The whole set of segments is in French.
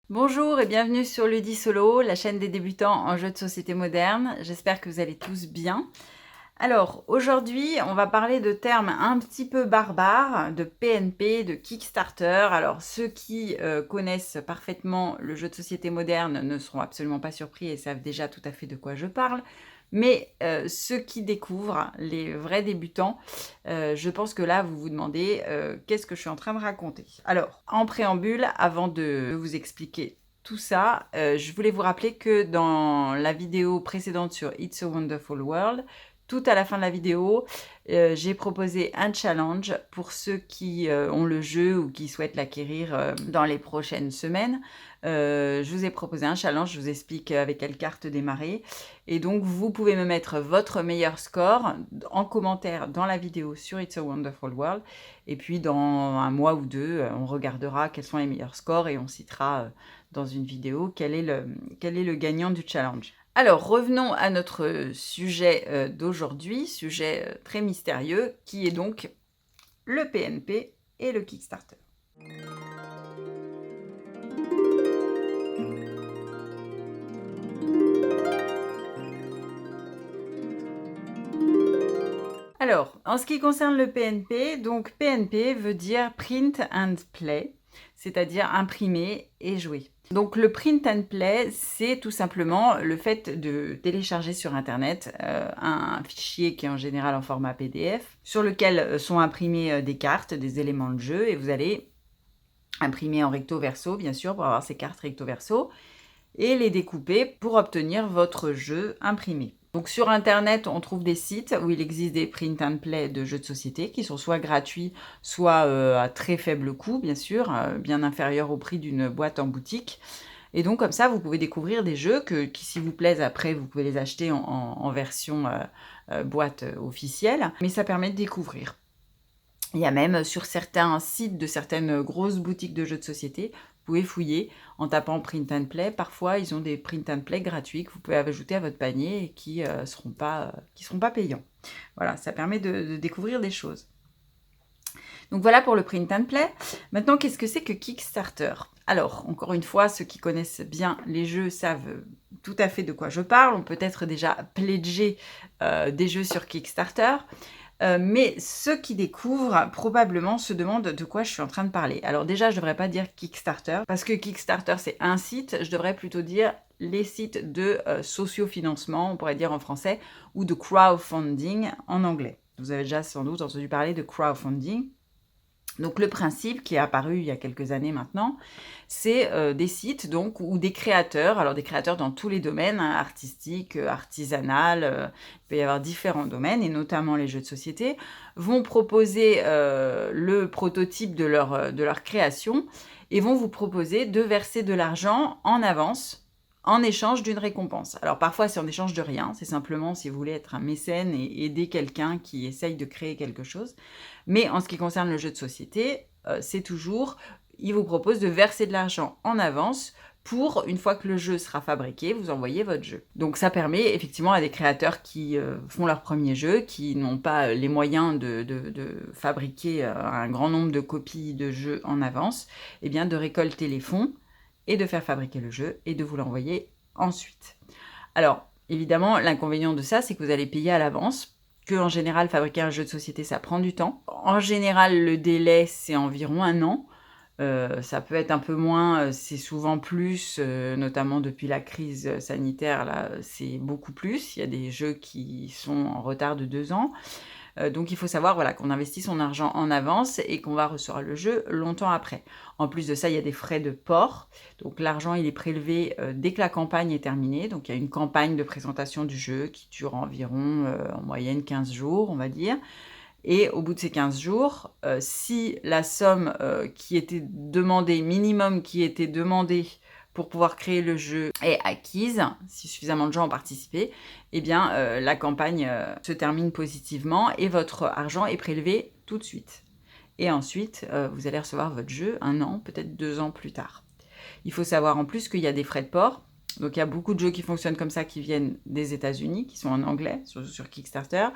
Bonjour et bienvenue sur Ludi Solo, la chaîne des débutants en jeux de société moderne. J'espère que vous allez tous bien. Alors, aujourd'hui, on va parler de termes un petit peu barbares, de PNP, de Kickstarter. Alors, ceux qui connaissent parfaitement le jeu de société moderne ne seront absolument pas surpris et savent déjà tout à fait de quoi je parle. Mais ceux qui découvrent, les vrais débutants, je pense que là, vous vous demandez qu'est-ce que je suis en train de raconter. Alors, en préambule, avant de vous expliquer tout ça, je voulais vous rappeler que dans la vidéo précédente sur It's a Wonderful World, tout à la fin de la vidéo, j'ai proposé un challenge pour ceux qui ont le jeu ou qui souhaitent l'acquérir dans les prochaines semaines. Je vous ai proposé un challenge, je vous explique avec quelle carte démarrer. Et donc, vous pouvez me mettre votre meilleur score en commentaire dans la vidéo sur It's a Wonderful World. Et puis, dans un mois ou deux, on regardera quels sont les meilleurs scores et on citera dans une vidéo quel est le gagnant du challenge. Alors, revenons à notre sujet d'aujourd'hui, sujet très mystérieux, qui est donc le PNP et le Kickstarter. Alors, en ce qui concerne le PNP, donc PNP veut dire Print and Play, c'est-à-dire imprimer et jouer. Donc le print and play, c'est tout simplement le fait de télécharger sur Internet un fichier qui est en général en format PDF, sur lequel sont imprimées des cartes, des éléments de jeu, et vous allez imprimer en recto verso, bien sûr, pour avoir ces cartes recto verso, et les découper pour obtenir votre jeu imprimé. Donc sur Internet, on trouve des sites où il existe des print and play de jeux de société qui sont soit gratuits, soit à très faible coût, bien sûr, bien inférieur au prix d'une boîte en boutique. Et donc comme ça, vous pouvez découvrir des jeux qui, si vous plaisent, après, vous pouvez les acheter en version boîte officielle. Mais ça permet de découvrir. Il y a même sur certains sites de certaines grosses boutiques de jeux de société, vous pouvez fouiller en tapant print and play. Parfois, ils ont des print and play gratuits que vous pouvez ajouter à votre panier et qui seront pas payants. Voilà, ça permet de découvrir des choses. Donc voilà pour le print and play. Maintenant, qu'est-ce que c'est que Kickstarter? Alors, encore une fois, ceux qui connaissent bien les jeux savent tout à fait de quoi je parle. On peut être déjà pledgé des jeux sur Kickstarter. Mais ceux qui découvrent probablement se demandent de quoi je suis en train de parler. Alors déjà, je ne devrais pas dire Kickstarter, parce que Kickstarter, c'est un site. Je devrais plutôt dire les sites de sociofinancement, on pourrait dire en français, ou de crowdfunding en anglais. Vous avez déjà sans doute entendu parler de crowdfunding. Donc le principe qui est apparu il y a quelques années maintenant, c'est des sites donc où des créateurs, alors des créateurs dans tous les domaines, hein, artistiques, artisanal, il peut y avoir différents domaines et notamment les jeux de société, vont proposer le prototype de leur création et vont vous proposer de verser de l'argent en avance en échange d'une récompense. Alors parfois c'est en échange de rien, c'est simplement si vous voulez être un mécène et aider quelqu'un qui essaye de créer quelque chose. Mais en ce qui concerne le jeu de société, c'est toujours, il vous propose de verser de l'argent en avance pour, une fois que le jeu sera fabriqué, vous envoyer votre jeu. Donc ça permet effectivement à des créateurs qui font leur premier jeu, qui n'ont pas les moyens de fabriquer un grand nombre de copies de jeux en avance, eh bien de récolter les fonds et de faire fabriquer le jeu et de vous l'envoyer ensuite. Alors, évidemment, l'inconvénient de ça, c'est que vous allez payer à l'avance, que en général, fabriquer un jeu de société, ça prend du temps. En général, le délai, c'est environ 1 an. Ça peut être un peu moins, c'est souvent plus, notamment depuis la crise sanitaire, là, c'est beaucoup plus. Il y a des jeux qui sont en retard de 2 ans. Donc il faut savoir voilà, qu'on investit son argent en avance et qu'on va recevoir le jeu longtemps après. En plus de ça, il y a des frais de port. Donc l'argent, il est prélevé dès que la campagne est terminée. Donc il y a une campagne de présentation du jeu qui dure environ en moyenne 15 jours, on va dire. Et au bout de ces 15 jours, si la somme qui était demandée, minimum qui était demandée pour pouvoir créer le jeu est acquise, si suffisamment de gens ont participé, eh bien la campagne se termine positivement et votre argent est prélevé tout de suite. Et ensuite, vous allez recevoir votre jeu 1 an, peut-être 2 ans plus tard. Il faut savoir en plus qu'il y a des frais de port. Donc il y a beaucoup de jeux qui fonctionnent comme ça, qui viennent des États-Unis, qui sont en anglais sur Kickstarter,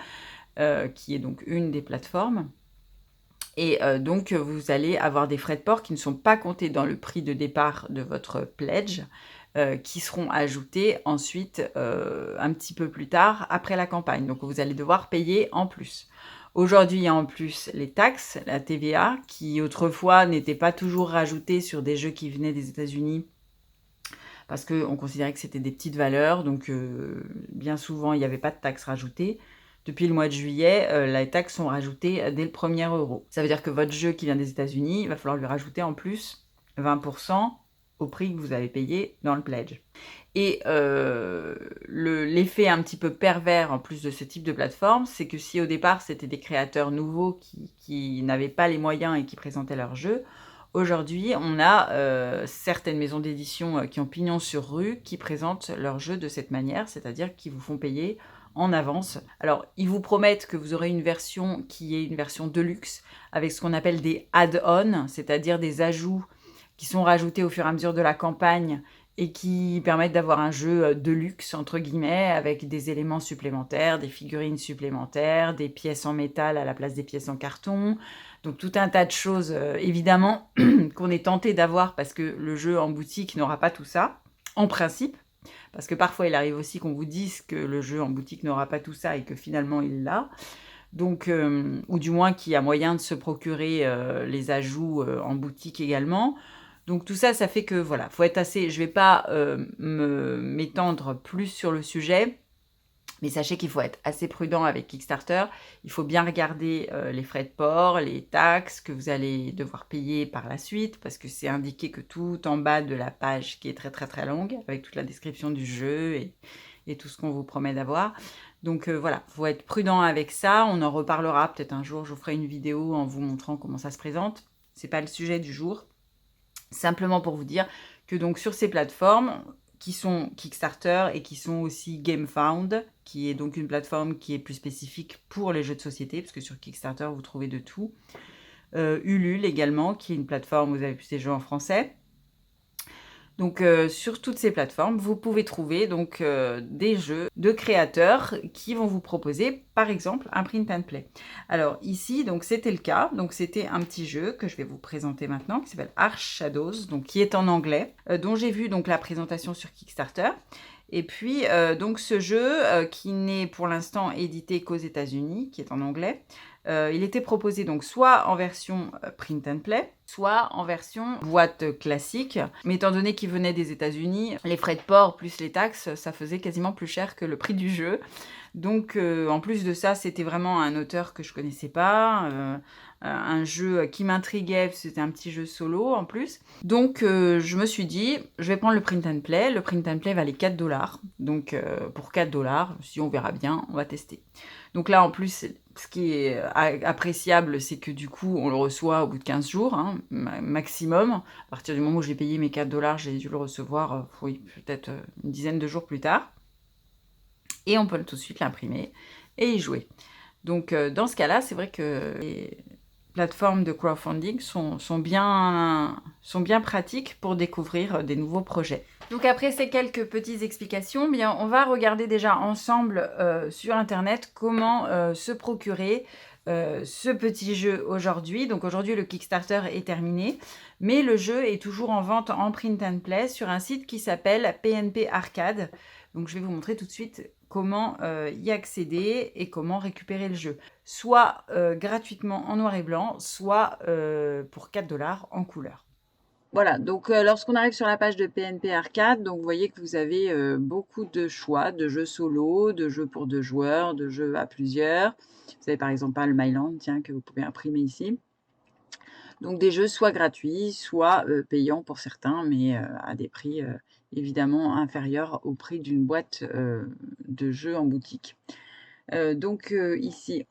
qui est donc une des plateformes. Et donc, vous allez avoir des frais de port qui ne sont pas comptés dans le prix de départ de votre pledge, qui seront ajoutés ensuite, un petit peu plus tard, après la campagne. Donc, vous allez devoir payer en plus. Aujourd'hui, il y a en plus les taxes, la TVA, qui autrefois n'étaient pas toujours rajoutées sur des jeux qui venaient des États-Unis parce qu'on considérait que c'était des petites valeurs, donc bien souvent, il n'y avait pas de taxes rajoutées. Depuis le mois de juillet, les taxes sont rajoutées dès le 1er euro. Ça veut dire que votre jeu qui vient des États-Unis, il va falloir lui rajouter en plus 20% au prix que vous avez payé dans le pledge. Et l'effet un petit peu pervers en plus de ce type de plateforme, c'est que si au départ c'était des créateurs nouveaux qui n'avaient pas les moyens et qui présentaient leur jeu, aujourd'hui on a certaines maisons d'édition qui ont pignon sur rue qui présentent leur jeu de cette manière, c'est-à-dire qu'ils vous font payer en avance. Alors, ils vous promettent que vous aurez une version qui est une version de luxe avec ce qu'on appelle des add-ons, c'est-à-dire des ajouts qui sont rajoutés au fur et à mesure de la campagne et qui permettent d'avoir un jeu de luxe, entre guillemets, avec des éléments supplémentaires, des figurines supplémentaires, des pièces en métal à la place des pièces en carton. Donc tout un tas de choses, évidemment, qu'on est tenté d'avoir parce que le jeu en boutique n'aura pas tout ça, en principe. Parce que parfois, il arrive aussi qu'on vous dise que le jeu en boutique n'aura pas tout ça et que finalement, il l'a. Donc, ou du moins qu'il y a moyen de se procurer les ajouts en boutique également. Donc tout ça, ça fait que voilà, faut être assez. Je vais pas m'étendre plus sur le sujet, mais sachez qu'il faut être assez prudent avec Kickstarter. Il faut bien regarder les frais de port, les taxes que vous allez devoir payer par la suite, parce que c'est indiqué que tout en bas de la page, qui est très très très longue, avec toute la description du jeu et tout ce qu'on vous promet d'avoir. Donc voilà, il faut être prudent avec ça. On en reparlera peut-être un jour. Je vous ferai une vidéo en vous montrant comment ça se présente. C'est pas le sujet du jour. Simplement pour vous dire que donc sur ces plateformes qui sont Kickstarter et qui sont aussi GameFound, qui est donc une plateforme qui est plus spécifique pour les jeux de société, parce que sur Kickstarter, vous trouvez de tout. Ulule également, qui est une plateforme où vous avez plus des jeux en français. Donc sur toutes ces plateformes, vous pouvez trouver donc des jeux de créateurs qui vont vous proposer par exemple un print and play. Alors ici donc c'était le cas, donc c'était un petit jeu que je vais vous présenter maintenant qui s'appelle Arch Shadows, donc qui est en anglais, dont j'ai vu donc la présentation sur Kickstarter. Et puis donc ce jeu qui n'est pour l'instant édité qu'aux États-Unis, qui est en anglais, il était proposé donc soit en version print and play, soit en version boîte classique. Mais étant donné qu'il venait des États-Unis, les frais de port plus les taxes, ça faisait quasiment plus cher que le prix du jeu. Donc en plus de ça, c'était vraiment un auteur que je connaissais pas, un jeu qui m'intriguait, c'était un petit jeu solo en plus. Donc je me suis dit, je vais prendre le print and play. Le print and play valait 4 $. Donc pour 4 $, si on verra bien, on va tester. Donc là en plus, ce qui est appréciable, c'est que du coup, on le reçoit au bout de 15 jours, hein, maximum. À partir du moment où j'ai payé mes 4 $, j'ai dû le recevoir, oui, peut-être une dizaine de jours plus tard. Et on peut tout de suite l'imprimer et y jouer. Donc dans ce cas-là, c'est vrai que les plateformes de crowdfunding sont bien pratiques pour découvrir des nouveaux projets. Donc après ces quelques petites explications, bien, on va regarder déjà ensemble sur Internet comment se procurer ce petit jeu aujourd'hui. Donc aujourd'hui, le Kickstarter est terminé, mais le jeu est toujours en vente en print and play sur un site qui s'appelle PNP Arcade. Donc je vais vous montrer tout de suite comment y accéder et comment récupérer le jeu. Soit gratuitement en noir et blanc, soit pour 4 $ en couleur. Voilà, donc lorsqu'on arrive sur la page de PNP Arcade, donc vous voyez que vous avez beaucoup de choix, de jeux solo, de jeux pour 2 joueurs, de jeux à plusieurs. Vous avez par exemple pas le Myland, tiens, que vous pouvez imprimer ici. Donc des jeux soit gratuits, soit payants pour certains, mais à des prix évidemment inférieurs au prix d'une boîte de jeux en boutique. Donc ici,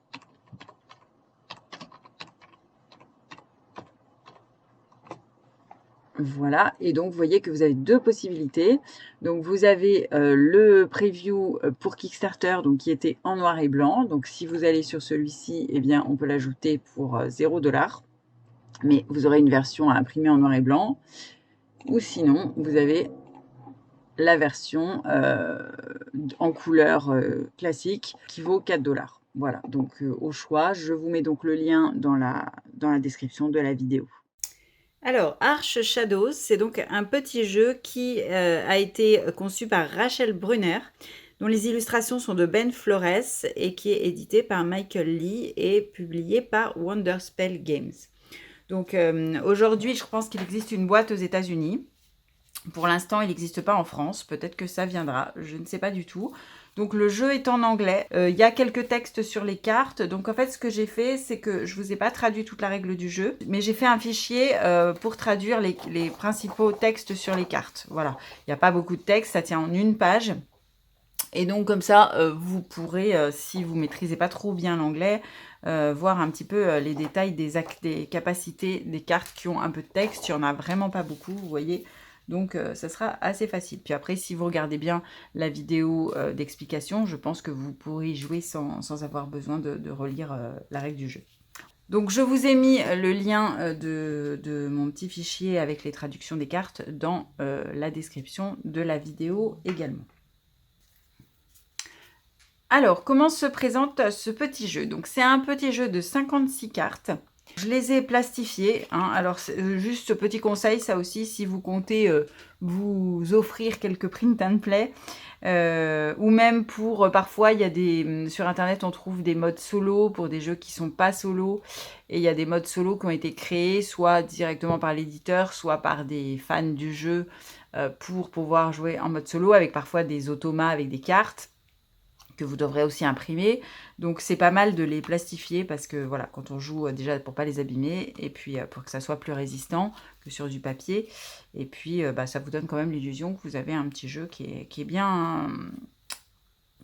voilà, et donc vous voyez que vous avez deux possibilités. Donc vous avez le preview pour Kickstarter, donc qui était en noir et blanc. Donc si vous allez sur celui-ci, eh bien on peut l'ajouter pour 0 $. Mais vous aurez une version à imprimer en noir et blanc. Ou sinon, vous avez la version en couleur classique qui vaut 4 $. Voilà, donc au choix, je vous mets donc le lien dans la dans la description de la vidéo. Alors, Arch Shadows, c'est donc un petit jeu qui a été conçu par Rachel Brunner, dont les illustrations sont de Ben Flores et qui est édité par Michael Lee et publié par Wonderspell Games. Donc aujourd'hui, je pense qu'il existe une boîte aux États-Unis. Pour l'instant, il n'existe pas en France. Peut-être que ça viendra. Je ne sais pas du tout. Donc le jeu est en anglais. Il y a quelques textes sur les cartes. Donc en fait, ce que j'ai fait, c'est que je ne vous ai pas traduit toute la règle du jeu. Mais j'ai fait un fichier pour traduire les principaux textes sur les cartes. Voilà. Il n'y a pas beaucoup de texte. Ça tient en une page. Et donc comme ça, vous pourrez, si vous ne maîtrisez pas trop bien l'anglais, voir un petit peu les détails des capacités des cartes qui ont un peu de texte. Il n'y en a vraiment pas beaucoup, vous voyez. Donc ça sera assez facile. Puis après, si vous regardez bien la vidéo d'explication, je pense que vous pourrez y jouer sans avoir besoin de relire la règle du jeu. Donc je vous ai mis le lien de mon petit fichier avec les traductions des cartes dans la description de la vidéo également. Alors, comment se présente ce petit jeu? Donc, c'est un petit jeu de 56 cartes. Je les ai plastifiées. Hein. Alors, juste petit conseil, ça aussi, si vous comptez vous offrir quelques print and play, ou même pour, parfois, il y a sur Internet, on trouve des modes solo pour des jeux qui ne sont pas solo. Et il y a des modes solo qui ont été créés, soit directement par l'éditeur, soit par des fans du jeu, pour pouvoir jouer en mode solo, avec parfois des automas avec des cartes que vous devrez aussi imprimer. Donc c'est pas mal de les plastifier parce que voilà, quand on joue, déjà pour pas les abîmer et puis pour que ça soit plus résistant que sur du papier. Et puis ça vous donne quand même l'illusion que vous avez un petit jeu qui est bien,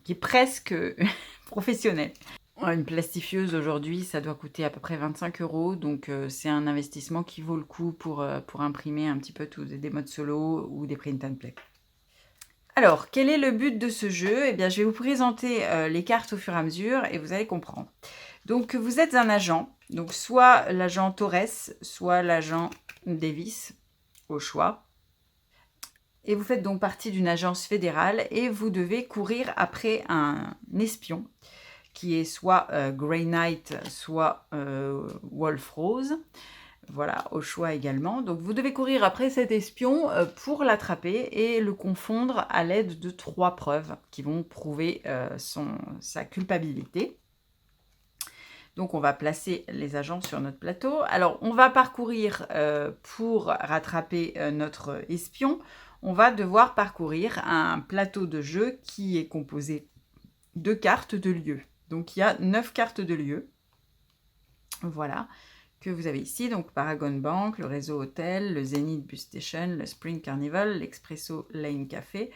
qui est presque professionnel. Une plastifieuse aujourd'hui, ça doit coûter à peu près 25 €. Donc c'est un investissement qui vaut le coup pour imprimer un petit peu tous des modes solo ou des print and play. Alors, quel est le but de ce jeu? Eh bien, je vais vous présenter les cartes au fur et à mesure et vous allez comprendre. Donc, vous êtes un agent, donc soit l'agent Torres, soit l'agent Davis, au choix. Et vous faites donc partie d'une agence fédérale et vous devez courir après un espion qui est soit Grey Knight, soit Wolf Rose. Voilà, au choix également. Donc, vous devez courir après cet espion pour l'attraper et le confondre à l'aide de 3 preuves qui vont prouver sa culpabilité. Donc, on va placer les agents sur notre plateau. Alors, on va parcourir, pour rattraper notre espion, on va devoir parcourir un plateau de jeu qui est composé de cartes de lieux. Donc, il y a 9 cartes de lieux. Voilà. Que vous avez ici, donc Paragon Bank, le réseau hôtel, le Zenith Bus Station, le Spring Carnival, l'Expresso Lane Café,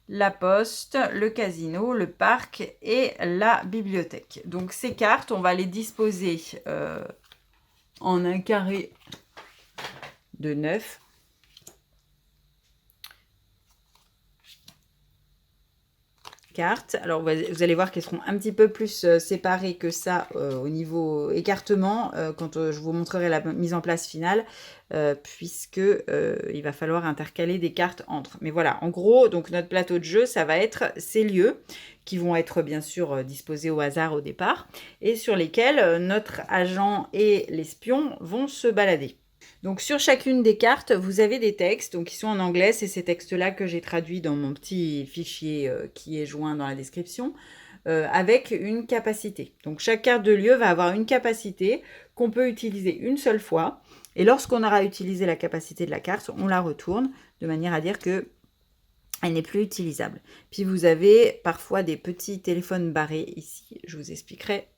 la poste, le casino, le parc et la bibliothèque. Donc ces cartes, on va les disposer en un carré de 9. Cartes. Alors vous allez voir qu'elles seront un petit peu plus séparées que ça au niveau écartement quand je vous montrerai la mise en place finale, puisque il va falloir intercaler des cartes entre. Mais voilà, en gros, donc notre plateau de jeu, ça va être ces lieux qui vont être bien sûr disposés au hasard au départ et sur lesquels notre agent et l'espion vont se balader. Donc sur chacune des cartes, vous avez des textes donc, qui sont en anglais. C'est ces textes-là que j'ai traduits dans mon petit fichier qui est joint dans la description, avec une capacité. Donc chaque carte de lieu va avoir une capacité qu'on peut utiliser une seule fois. Et lorsqu'on aura utilisé la capacité de la carte, on la retourne de manière à dire que elle n'est plus utilisable. Puis vous avez parfois des petits téléphones barrés ici. Je vous expliquerai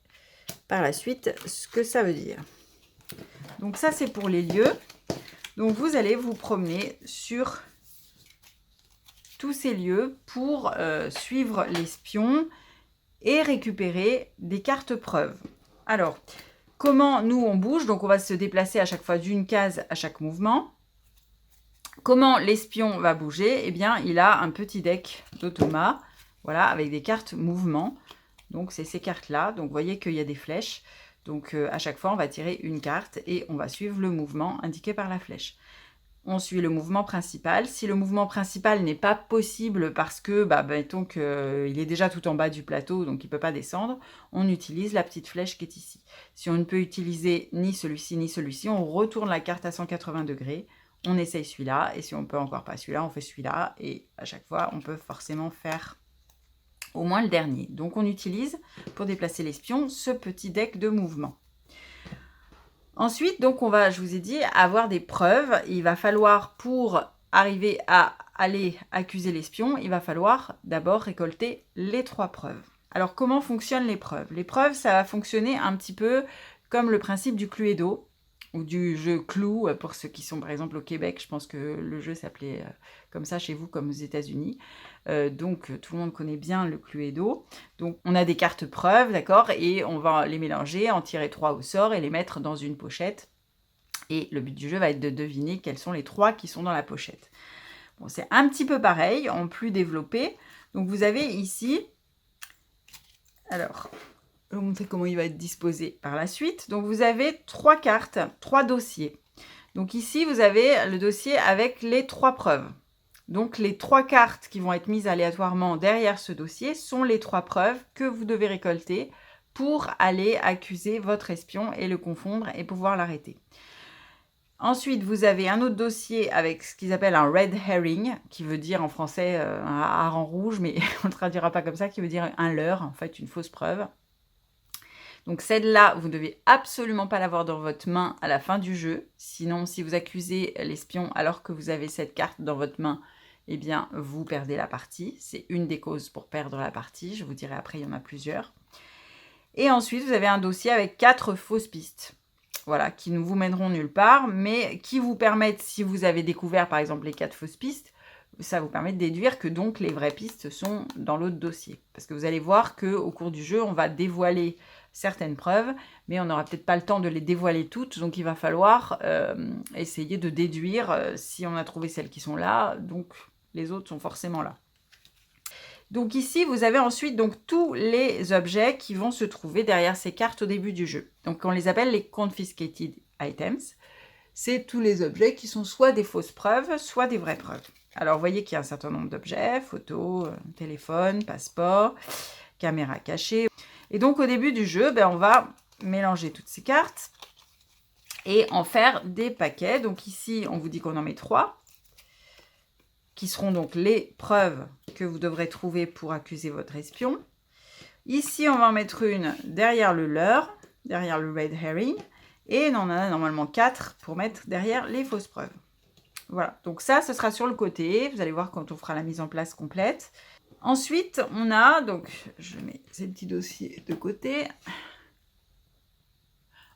par la suite ce que ça veut dire. Donc ça, c'est pour les lieux. Donc vous allez vous promener sur tous ces lieux pour suivre l'espion et récupérer des cartes preuves. Alors, comment nous on bouge? Donc on va se déplacer à chaque fois d'une case à chaque mouvement. Comment l'espion va bouger? Eh bien, il a un petit deck d'automat, voilà, avec des cartes mouvement. Donc c'est ces cartes-là. Donc vous voyez qu'il y a des flèches. Donc à chaque fois, on va tirer une carte et on va suivre le mouvement indiqué par la flèche. on suit le mouvement principal. Si le mouvement principal n'est pas possible parce que, mettons qu'il est déjà tout en bas du plateau, donc il ne peut pas descendre, on utilise la petite flèche qui est ici. Si on ne peut utiliser ni celui-ci, on retourne la carte à 180 degrés, on essaye celui-là, et si on ne peut encore pas celui-là, on fait celui-là, et à chaque fois, on peut forcément faire au moins le dernier. Donc on utilise, pour déplacer l'espion, ce petit deck de mouvement. Ensuite, donc on va, je vous ai dit, avoir des preuves. Il va falloir, pour arriver à aller accuser l'espion, il va falloir d'abord récolter les 3 preuves. Alors comment fonctionnent les preuves? Les preuves, ça va fonctionner un petit peu comme le principe du Cluedo, ou du jeu Clou, pour ceux qui sont par exemple au Québec. Je pense que le jeu s'appelait comme ça chez vous, comme aux États-Unis. Donc tout le monde connaît bien le Cluedo. Donc on a des cartes preuves, d'accord, et on va les mélanger, en tirer 3 au sort et les mettre dans une pochette. Et le but du jeu va être de deviner quels sont les 3 qui sont dans la pochette. Bon, c'est un petit peu pareil, en plus développé. Donc vous avez ici, alors, je vais vous montrer comment il va être disposé par la suite. Donc vous avez 3 cartes, 3 dossiers. Donc ici, vous avez le dossier avec les 3 preuves. Donc les 3 cartes qui vont être mises aléatoirement derrière ce dossier sont les 3 preuves que vous devez récolter pour aller accuser votre espion et le confondre et pouvoir l'arrêter. Ensuite, vous avez un autre dossier avec ce qu'ils appellent un red herring, qui veut dire en français un hareng rouge, mais on ne le traduira pas comme ça, qui veut dire un leurre, en fait une fausse preuve. Donc celle-là, vous ne devez absolument pas l'avoir dans votre main à la fin du jeu. Sinon, si vous accusez l'espion alors que vous avez cette carte dans votre main, eh bien, vous perdez la partie. C'est une des causes pour perdre la partie. Je vous dirai après, il y en a plusieurs. Et ensuite, vous avez un dossier avec 4 fausses pistes. Voilà, qui ne vous mèneront nulle part, mais qui vous permettent, si vous avez découvert par exemple les 4 fausses pistes, ça vous permet de déduire que donc les vraies pistes sont dans l'autre dossier. Parce que vous allez voir qu'au cours du jeu, on va dévoiler certaines preuves, mais on n'aura peut-être pas le temps de les dévoiler toutes, donc il va falloir essayer de déduire si on a trouvé celles qui sont là, donc les autres sont forcément là. Donc ici, vous avez ensuite donc tous les objets qui vont se trouver derrière ces cartes au début du jeu. Donc on les appelle les confiscated items. C'est tous les objets qui sont soit des fausses preuves, soit des vraies preuves. Alors vous voyez qu'il y a un certain nombre d'objets, photos, téléphone, passeport, caméra cachée. Et donc au début du jeu, on va mélanger toutes ces cartes et en faire des paquets. Donc ici, on vous dit qu'on en met 3, qui seront donc les preuves que vous devrez trouver pour accuser votre espion. Ici, on va en mettre une derrière le leurre, derrière le red herring, et on en a normalement 4 pour mettre derrière les fausses preuves. Voilà, donc ça, ce sera sur le côté. Vous allez voir quand on fera la mise en place complète. Ensuite, on a, donc je mets ces petits dossiers de côté.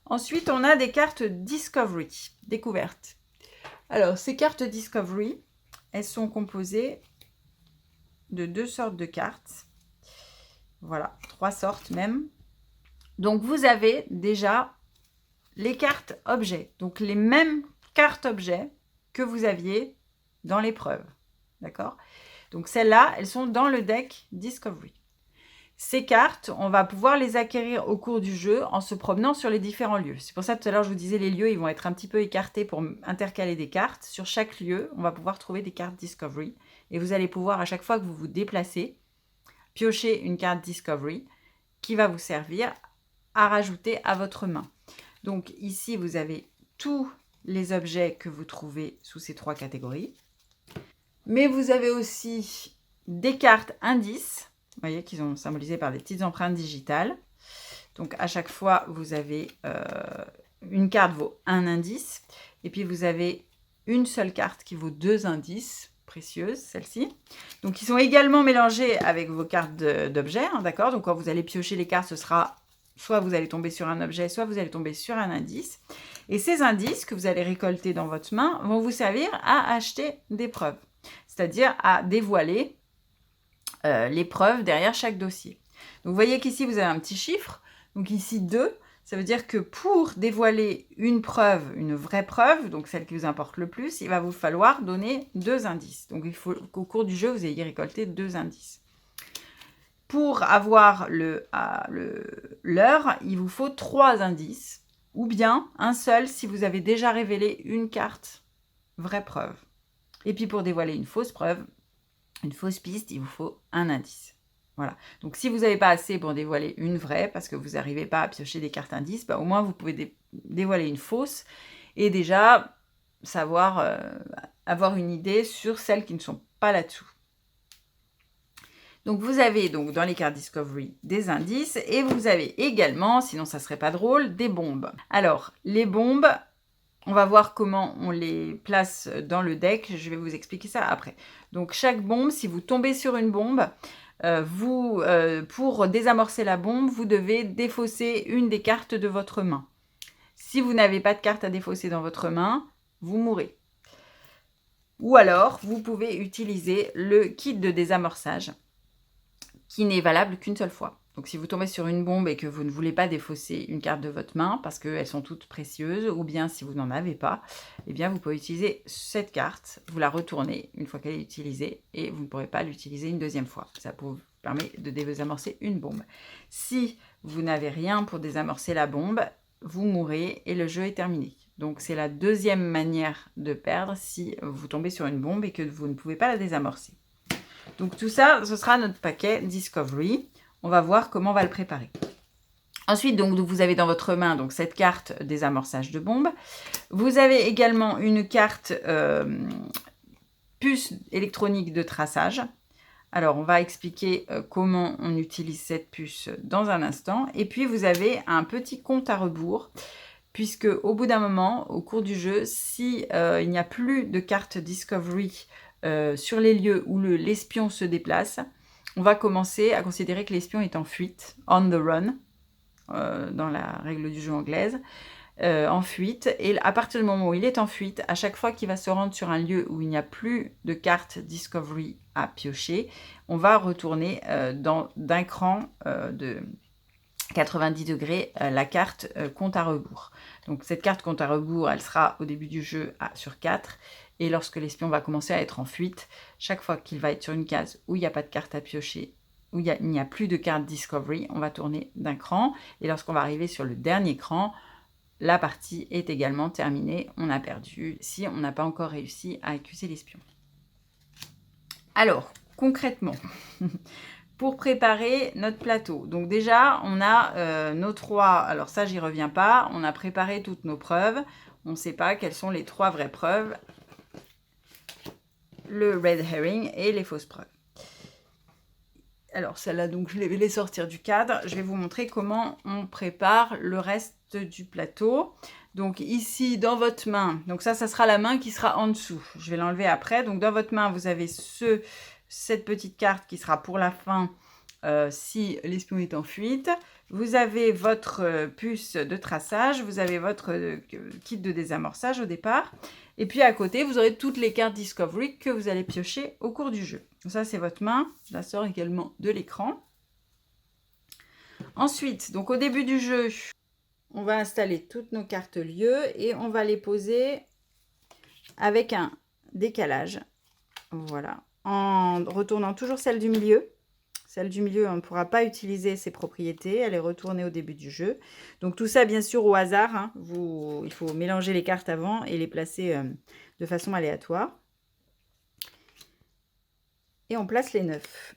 Ensuite, on a des cartes Discovery, découverte. Alors, ces cartes Discovery, elles sont composées de 2 sortes de cartes. Voilà, 3 sortes même. Donc, vous avez déjà les cartes objets. Donc, les mêmes cartes objets que vous aviez dans l'épreuve. D'accord? Donc, celles-là, elles sont dans le deck Discovery. Ces cartes, on va pouvoir les acquérir au cours du jeu en se promenant sur les différents lieux. C'est pour ça que tout à l'heure, je vous disais, les lieux, ils vont être un petit peu écartés pour intercaler des cartes. Sur chaque lieu, on va pouvoir trouver des cartes Discovery. Et vous allez pouvoir, à chaque fois que vous vous déplacez, piocher une carte Discovery qui va vous servir à rajouter à votre main. Donc ici, vous avez tous les objets que vous trouvez sous ces 3 catégories. Mais vous avez aussi des cartes indices. Vous voyez qu'ils sont symbolisés par des petites empreintes digitales. Donc, à chaque fois, vous avez une carte vaut un indice. Et puis, vous avez une seule carte qui vaut 2 indices précieuses, celle-ci. Donc, ils sont également mélangés avec vos cartes d'objets. D'accord. Donc, quand vous allez piocher les cartes, ce sera soit vous allez tomber sur un objet, soit vous allez tomber sur un indice. Et ces indices que vous allez récolter dans votre main vont vous servir à acheter des preuves. C'est-à-dire à dévoiler les preuves derrière chaque dossier. Donc, vous voyez qu'ici, vous avez un petit chiffre. Donc, ici, 2. Ça veut dire que pour dévoiler une preuve, une vraie preuve, donc celle qui vous importe le plus, il va vous falloir donner 2 indices. Donc, il faut qu'au cours du jeu, vous ayez récolté 2 indices. Pour avoir l'heure, il vous faut 3 indices, ou bien un seul si vous avez déjà révélé une carte vraie preuve. Et puis pour dévoiler une fausse preuve, une fausse piste, il vous faut un indice. Voilà. Donc si vous n'avez pas assez pour dévoiler une vraie, parce que vous n'arrivez pas à piocher des cartes indices, au moins vous pouvez dévoiler une fausse et déjà savoir avoir une idée sur celles qui ne sont pas là-dessous. Donc vous avez donc dans les cartes Discovery des indices et vous avez également, sinon ça serait pas drôle, des bombes. Alors les bombes, on va voir comment on les place dans le deck, je vais vous expliquer ça après. Donc chaque bombe, si vous tombez sur une bombe, pour désamorcer la bombe, vous devez défausser une des cartes de votre main. Si vous n'avez pas de carte à défausser dans votre main, vous mourrez. Ou alors, vous pouvez utiliser le kit de désamorçage, qui n'est valable qu'une seule fois. Donc si vous tombez sur une bombe et que vous ne voulez pas défausser une carte de votre main, parce qu'elles sont toutes précieuses, ou bien si vous n'en avez pas, eh bien vous pouvez utiliser cette carte, vous la retournez une fois qu'elle est utilisée, et vous ne pourrez pas l'utiliser une deuxième fois. Ça vous permet de désamorcer une bombe. Si vous n'avez rien pour désamorcer la bombe, vous mourrez et le jeu est terminé. Donc c'est la deuxième manière de perdre si vous tombez sur une bombe et que vous ne pouvez pas la désamorcer. Donc tout ça, ce sera notre paquet Discovery. On va voir comment on va le préparer. Ensuite, donc, vous avez dans votre main donc, cette carte désamorçage de bombe. Vous avez également une carte puce électronique de traçage. Alors, on va expliquer comment on utilise cette puce dans un instant. Et puis, vous avez un petit compte à rebours, puisque au bout d'un moment, au cours du jeu, si il n'y a plus de carte Discovery sur les lieux où l'espion se déplace, on va commencer à considérer que l'espion est en fuite, on the run, dans la règle du jeu anglaise, en fuite. Et à partir du moment où il est en fuite, à chaque fois qu'il va se rendre sur un lieu où il n'y a plus de carte Discovery à piocher, on va retourner d'un cran de 90 degrés la carte compte à rebours. Donc cette carte compte à rebours, elle sera au début du jeu sur 4. Et lorsque l'espion va commencer à être en fuite, chaque fois qu'il va être sur une case où il n'y a pas de carte à piocher, où il n'y a plus de carte Discovery, on va tourner d'un cran. Et lorsqu'on va arriver sur le dernier cran, la partie est également terminée. On a perdu si on n'a pas encore réussi à accuser l'espion. Alors, concrètement, pour préparer notre plateau. Donc déjà, on a nos 3... Alors ça, j'y reviens pas. On a préparé toutes nos preuves. On ne sait pas quelles sont les 3 vraies preuves. Le red herring et les fausses preuves. Alors celle-là, donc je vais les sortir du cadre. Je vais vous montrer comment on prépare le reste du plateau. Donc ici, dans votre main, donc ça sera la main qui sera en dessous. Je vais l'enlever après. Donc dans votre main, vous avez cette petite carte qui sera pour la fin si l'espion est en fuite. Vous avez votre puce de traçage, vous avez votre kit de désamorçage au départ. Et puis à côté, vous aurez toutes les cartes Discovery que vous allez piocher au cours du jeu. Donc ça, c'est votre main. Je la sors également de l'écran. Ensuite, donc au début du jeu, on va installer toutes nos cartes lieux et on va les poser avec un décalage. Voilà. En retournant toujours celle du milieu. Celle du milieu, on ne pourra pas utiliser ses propriétés. Elle est retournée au début du jeu. Donc tout ça, bien sûr, au hasard. Hein. Il faut mélanger les cartes avant et les placer de façon aléatoire. Et on place les 9.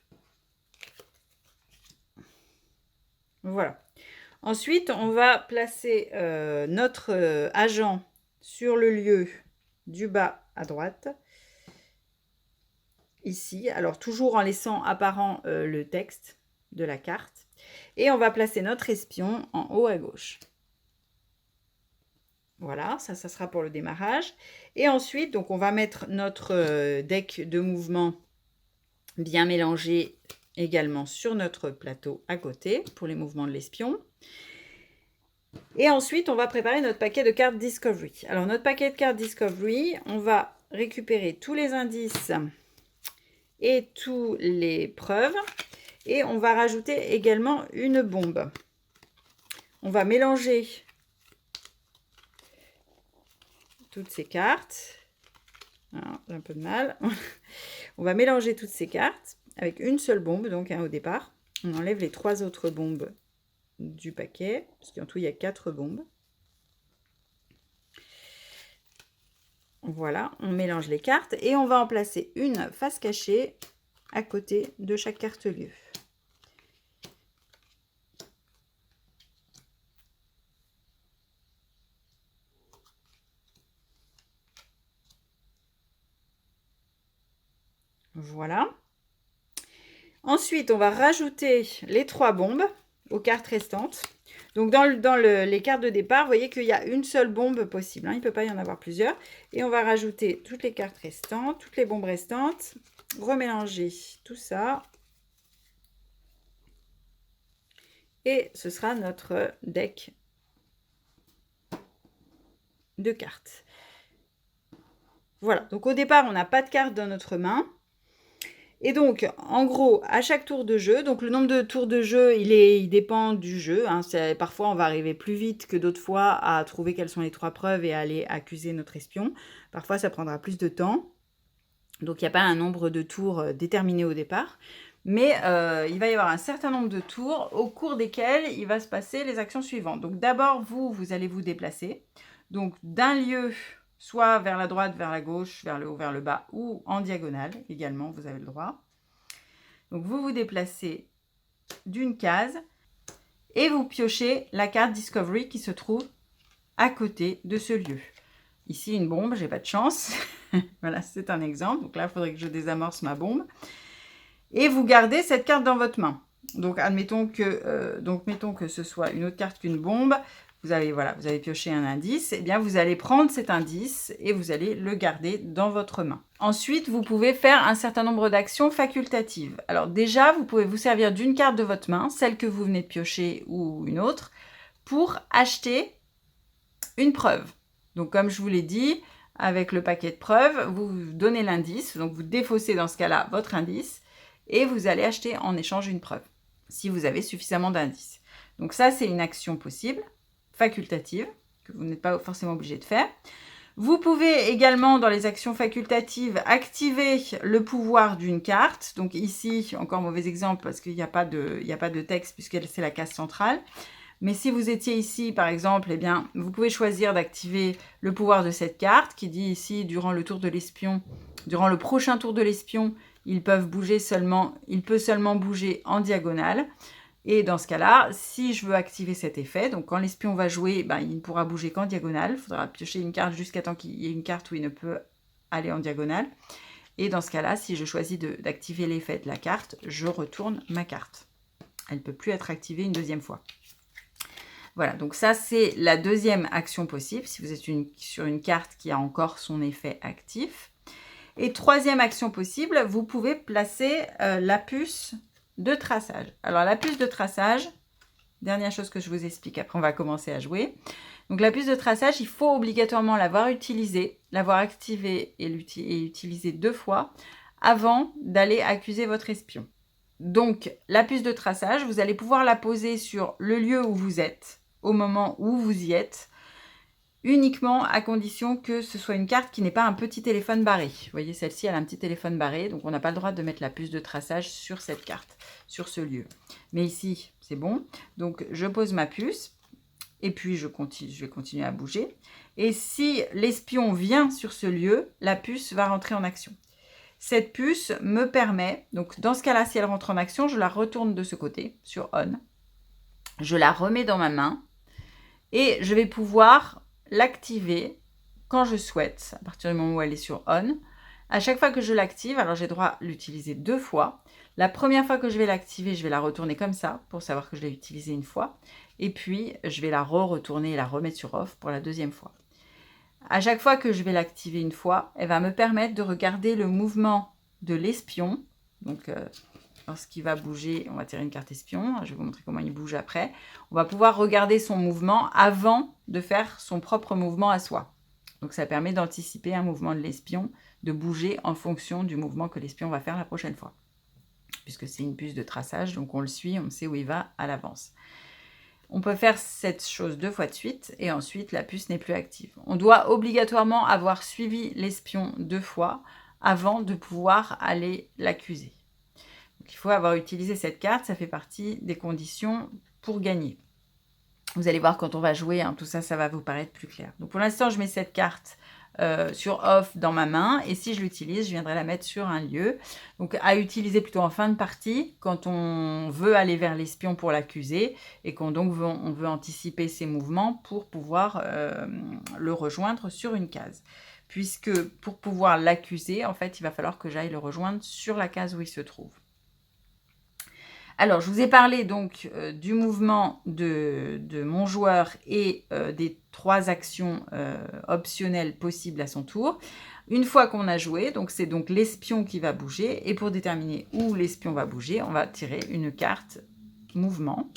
Voilà. Ensuite, on va placer notre agent sur le lieu du bas à droite. Ici, alors toujours en laissant apparent le texte de la carte. Et on va placer notre espion en haut à gauche. Voilà, ça sera pour le démarrage. Et ensuite, donc on va mettre notre deck de mouvement bien mélangé également sur notre plateau à côté pour les mouvements de l'espion. Et ensuite, on va préparer notre paquet de cartes Discovery. Alors, notre paquet de cartes Discovery, on va récupérer tous les indices et tous les preuves. Et on va rajouter également une bombe. On va mélanger toutes ces cartes. J'ai un peu de mal. On va mélanger toutes ces cartes avec une seule bombe, donc au départ. On enlève les 3 autres bombes du paquet, parce qu'en tout, il y a 4 bombes. Voilà, on mélange les cartes et on va en placer une face cachée à côté de chaque carte-lieu. Voilà. Ensuite, on va rajouter les 3 bombes aux cartes restantes. Donc, dans les cartes de départ, vous voyez qu'il y a une seule bombe possible. Hein, il ne peut pas y en avoir plusieurs. Et on va rajouter toutes les cartes restantes, toutes les bombes restantes. Remélanger tout ça. Et ce sera notre deck de cartes. Voilà. Donc, au départ, on n'a pas de cartes dans notre main. Et donc, en gros, à chaque tour de jeu, donc le nombre de tours de jeu, il dépend du jeu. Hein, parfois, on va arriver plus vite que d'autres fois à trouver quelles sont les 3 preuves et à aller accuser notre espion. Parfois, ça prendra plus de temps. Donc, il n'y a pas un nombre de tours déterminé au départ. Mais il va y avoir un certain nombre de tours au cours desquels il va se passer les actions suivantes. Donc, d'abord, vous allez vous déplacer. Donc, d'un lieu, soit vers la droite, vers la gauche, vers le haut, vers le bas, ou en diagonale également, vous avez le droit. Donc, vous vous déplacez d'une case et vous piochez la carte Discovery qui se trouve à côté de ce lieu. Ici, une bombe, j'ai pas de chance. Voilà, c'est un exemple. Donc là, il faudrait que je désamorce ma bombe. Et vous gardez cette carte dans votre main. Donc, admettons mettons que ce soit une autre carte qu'une bombe. Vous avez pioché un indice. Eh bien, vous allez prendre cet indice et vous allez le garder dans votre main. Ensuite, vous pouvez faire un certain nombre d'actions facultatives. Alors déjà, vous pouvez vous servir d'une carte de votre main, celle que vous venez de piocher ou une autre, pour acheter une preuve. Donc, comme je vous l'ai dit, avec le paquet de preuves, vous donnez l'indice. Donc, vous défaussez dans ce cas-là votre indice et vous allez acheter en échange une preuve, si vous avez suffisamment d'indices. Donc ça, c'est une action possible, facultative, que vous n'êtes pas forcément obligé de faire. Vous pouvez également, dans les actions facultatives, activer le pouvoir d'une carte. Donc ici, encore mauvais exemple, parce qu'il n'y a pas de texte, puisque c'est la case centrale. Mais si vous étiez ici, par exemple, eh bien, vous pouvez choisir d'activer le pouvoir de cette carte, qui dit ici, durant le prochain tour de l'espion, il peut seulement bouger en diagonale. Et dans ce cas-là, si je veux activer cet effet, donc quand l'espion va jouer, il ne pourra bouger qu'en diagonale. Il faudra piocher une carte jusqu'à temps qu'il y ait une carte où il ne peut aller en diagonale. Et dans ce cas-là, si je choisis d'activer l'effet de la carte, je retourne ma carte. Elle ne peut plus être activée une deuxième fois. Voilà, donc ça c'est la deuxième action possible, si vous êtes sur une carte qui a encore son effet actif. Et troisième action possible, vous pouvez placer la puce de traçage. Alors la puce de traçage, dernière chose que je vous explique, après on va commencer à jouer. Donc la puce de traçage, il faut obligatoirement l'avoir utilisée, l'avoir activée et utilisée 2 fois avant d'aller accuser votre espion. Donc la puce de traçage, vous allez pouvoir la poser sur le lieu où vous êtes, au moment où vous y êtes, uniquement à condition que ce soit une carte qui n'ait pas un petit téléphone barré. Vous voyez, celle-ci, elle a un petit téléphone barré, donc on n'a pas le droit de mettre la puce de traçage sur cette carte, sur ce lieu. Mais ici, c'est bon. Donc, je pose ma puce, et puis je vais continuer à bouger. Et si l'espion vient sur ce lieu, la puce va rentrer en action. Cette puce me permet, donc dans ce cas-là, si elle rentre en action, je la retourne de ce côté, sur On. Je la remets dans ma main, et je vais pouvoir l'activer quand je souhaite, à partir du moment où elle est sur On. À chaque fois que je l'active, alors j'ai droit à l'utiliser 2 fois. La première fois que je vais l'activer, je vais la retourner comme ça, pour savoir que je l'ai utilisée une fois. Et puis, je vais la retourner et la remettre sur Off pour la deuxième fois. À chaque fois que je vais l'activer une fois, elle va me permettre de regarder le mouvement de l'espion. Donc, lorsqu'il va bouger, on va tirer une carte espion. Je vais vous montrer comment il bouge après. On va pouvoir regarder son mouvement avant de faire son propre mouvement à soi. Donc ça permet d'anticiper un mouvement de l'espion, de bouger en fonction du mouvement que l'espion va faire la prochaine fois. Puisque c'est une puce de traçage, donc on le suit, on sait où il va à l'avance. On peut faire cette chose 2 fois de suite et ensuite la puce n'est plus active. On doit obligatoirement avoir suivi l'espion 2 fois avant de pouvoir aller l'accuser. Il faut avoir utilisé cette carte, ça fait partie des conditions pour gagner. Vous allez voir quand on va jouer, tout ça, ça va vous paraître plus clair. Donc pour l'instant, je mets cette carte sur off dans ma main. Et si je l'utilise, je viendrai la mettre sur un lieu. Donc à utiliser plutôt en fin de partie, quand on veut aller vers l'espion pour l'accuser et qu'on donc on veut anticiper ses mouvements pour pouvoir le rejoindre sur une case. Puisque pour pouvoir l'accuser, en fait, il va falloir que j'aille le rejoindre sur la case où il se trouve. Alors, je vous ai parlé donc du mouvement de mon joueur et des 3 actions optionnelles possibles à son tour. Une fois qu'on a joué, donc c'est donc l'espion qui va bouger. Et pour déterminer où l'espion va bouger, on va tirer une carte mouvement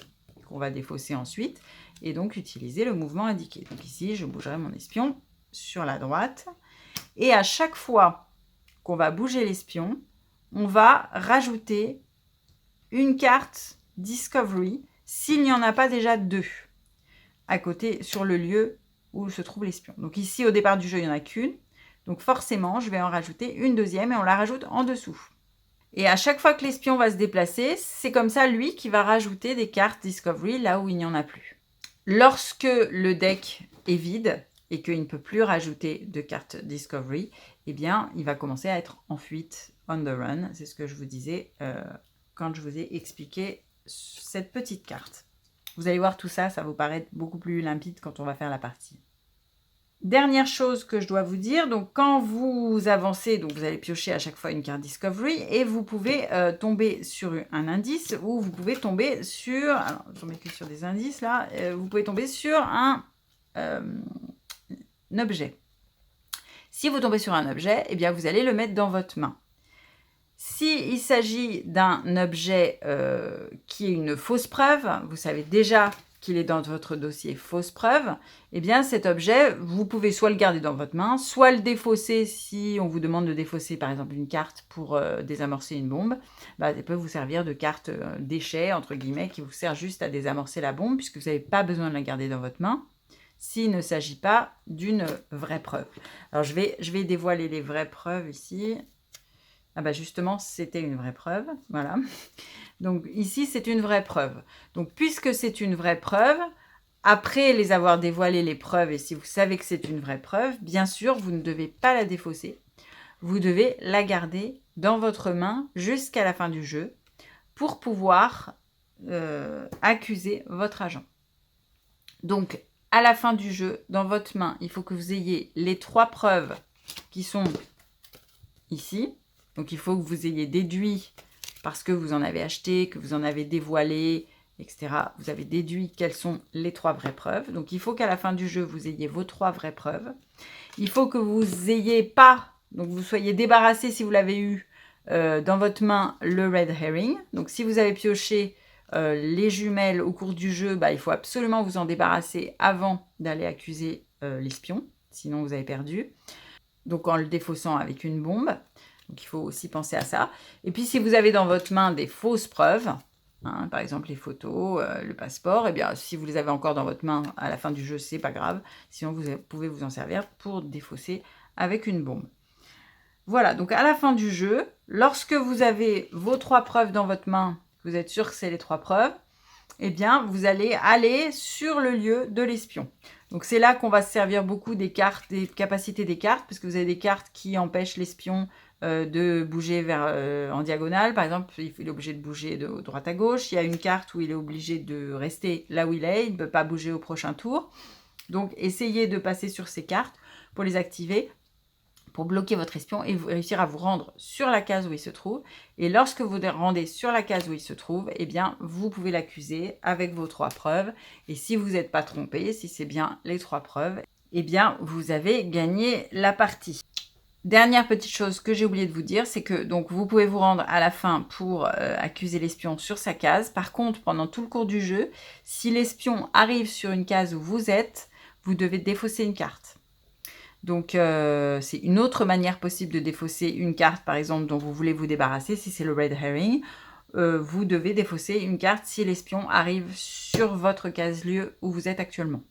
qu'on va défausser ensuite et donc utiliser le mouvement indiqué. Donc ici, je bougerai mon espion sur la droite. Et à chaque fois qu'on va bouger l'espion, on va rajouter une carte Discovery s'il n'y en a pas déjà 2 à côté sur le lieu où se trouve l'espion. Donc ici, au départ du jeu, il n'y en a qu'une. Donc forcément, je vais en rajouter une deuxième et on la rajoute en dessous. Et à chaque fois que l'espion va se déplacer, c'est comme ça, lui, qui va rajouter des cartes Discovery là où il n'y en a plus. Lorsque le deck est vide et qu'il ne peut plus rajouter de cartes Discovery, eh bien, il va commencer à être en fuite, on the run. C'est ce que je vous disais quand je vous ai expliqué cette petite carte. Vous allez voir tout ça, ça vous paraît beaucoup plus limpide quand on va faire la partie. Dernière chose que je dois vous dire, donc quand vous avancez, donc vous allez piocher à chaque fois une carte Discovery et vous pouvez tomber sur un indice ou vous pouvez tomber sur, alors je ne mets que sur des indices là, vous pouvez tomber sur un objet. Si vous tombez sur un objet, eh bien vous allez le mettre dans votre main. S'il s'agit d'un objet qui est une fausse preuve, vous savez déjà qu'il est dans votre dossier fausse preuve, eh bien cet objet, vous pouvez soit le garder dans votre main, soit le défausser si on vous demande de défausser par exemple une carte pour désamorcer une bombe. Elle peut vous servir de carte déchet, entre guillemets, qui vous sert juste à désamorcer la bombe puisque vous n'avez pas besoin de la garder dans votre main s'il ne s'agit pas d'une vraie preuve. Alors je vais dévoiler les vraies preuves ici. Justement, c'était une vraie preuve, voilà. Donc ici, c'est une vraie preuve. Donc puisque c'est une vraie preuve, après les avoir dévoilées les preuves, et si vous savez que c'est une vraie preuve, bien sûr, vous ne devez pas la défausser. Vous devez la garder dans votre main jusqu'à la fin du jeu pour pouvoir accuser votre agent. Donc, à la fin du jeu, dans votre main, il faut que vous ayez les 3 preuves qui sont ici. Donc, il faut que vous ayez déduit, parce que vous en avez acheté, que vous en avez dévoilé, etc. Vous avez déduit quelles sont les 3 vraies preuves. Donc, il faut qu'à la fin du jeu, vous ayez vos 3 vraies preuves. Il faut que vous ayez pas, donc vous soyez débarrassé si vous l'avez eu dans votre main, le red herring. Donc, si vous avez pioché les jumelles au cours du jeu, il faut absolument vous en débarrasser avant d'aller accuser l'espion. Sinon, vous avez perdu. Donc, en le défaussant avec une bombe. Donc, il faut aussi penser à ça. Et puis, si vous avez dans votre main des fausses preuves, par exemple les photos, le passeport, eh bien, si vous les avez encore dans votre main à la fin du jeu, c'est pas grave. Sinon, vous pouvez vous en servir pour défausser avec une bombe. Voilà, donc à la fin du jeu, lorsque vous avez vos 3 preuves dans votre main, vous êtes sûr que c'est les 3 preuves, eh bien, vous allez aller sur le lieu de l'espion. Donc, c'est là qu'on va se servir beaucoup des cartes, des capacités des cartes, parce que vous avez des cartes qui empêchent l'espion de bouger en diagonale. Par exemple, il est obligé de bouger de droite à gauche. Il y a une carte où il est obligé de rester là où il est. Il ne peut pas bouger au prochain tour. Donc, essayez de passer sur ces cartes pour les activer, pour bloquer votre espion et réussir à vous rendre sur la case où il se trouve. Et lorsque vous vous rendez sur la case où il se trouve, eh bien, vous pouvez l'accuser avec vos 3 preuves. Et si vous n'êtes pas trompé, si c'est bien les 3 preuves, eh bien, vous avez gagné la partie. Dernière petite chose que j'ai oublié de vous dire, c'est que donc vous pouvez vous rendre à la fin pour accuser l'espion sur sa case. Par contre, pendant tout le cours du jeu, si l'espion arrive sur une case où vous êtes, vous devez défausser une carte. Donc, c'est une autre manière possible de défausser une carte, par exemple, dont vous voulez vous débarrasser, si c'est le red herring. Vous devez défausser une carte si l'espion arrive sur votre case-lieu où vous êtes actuellement.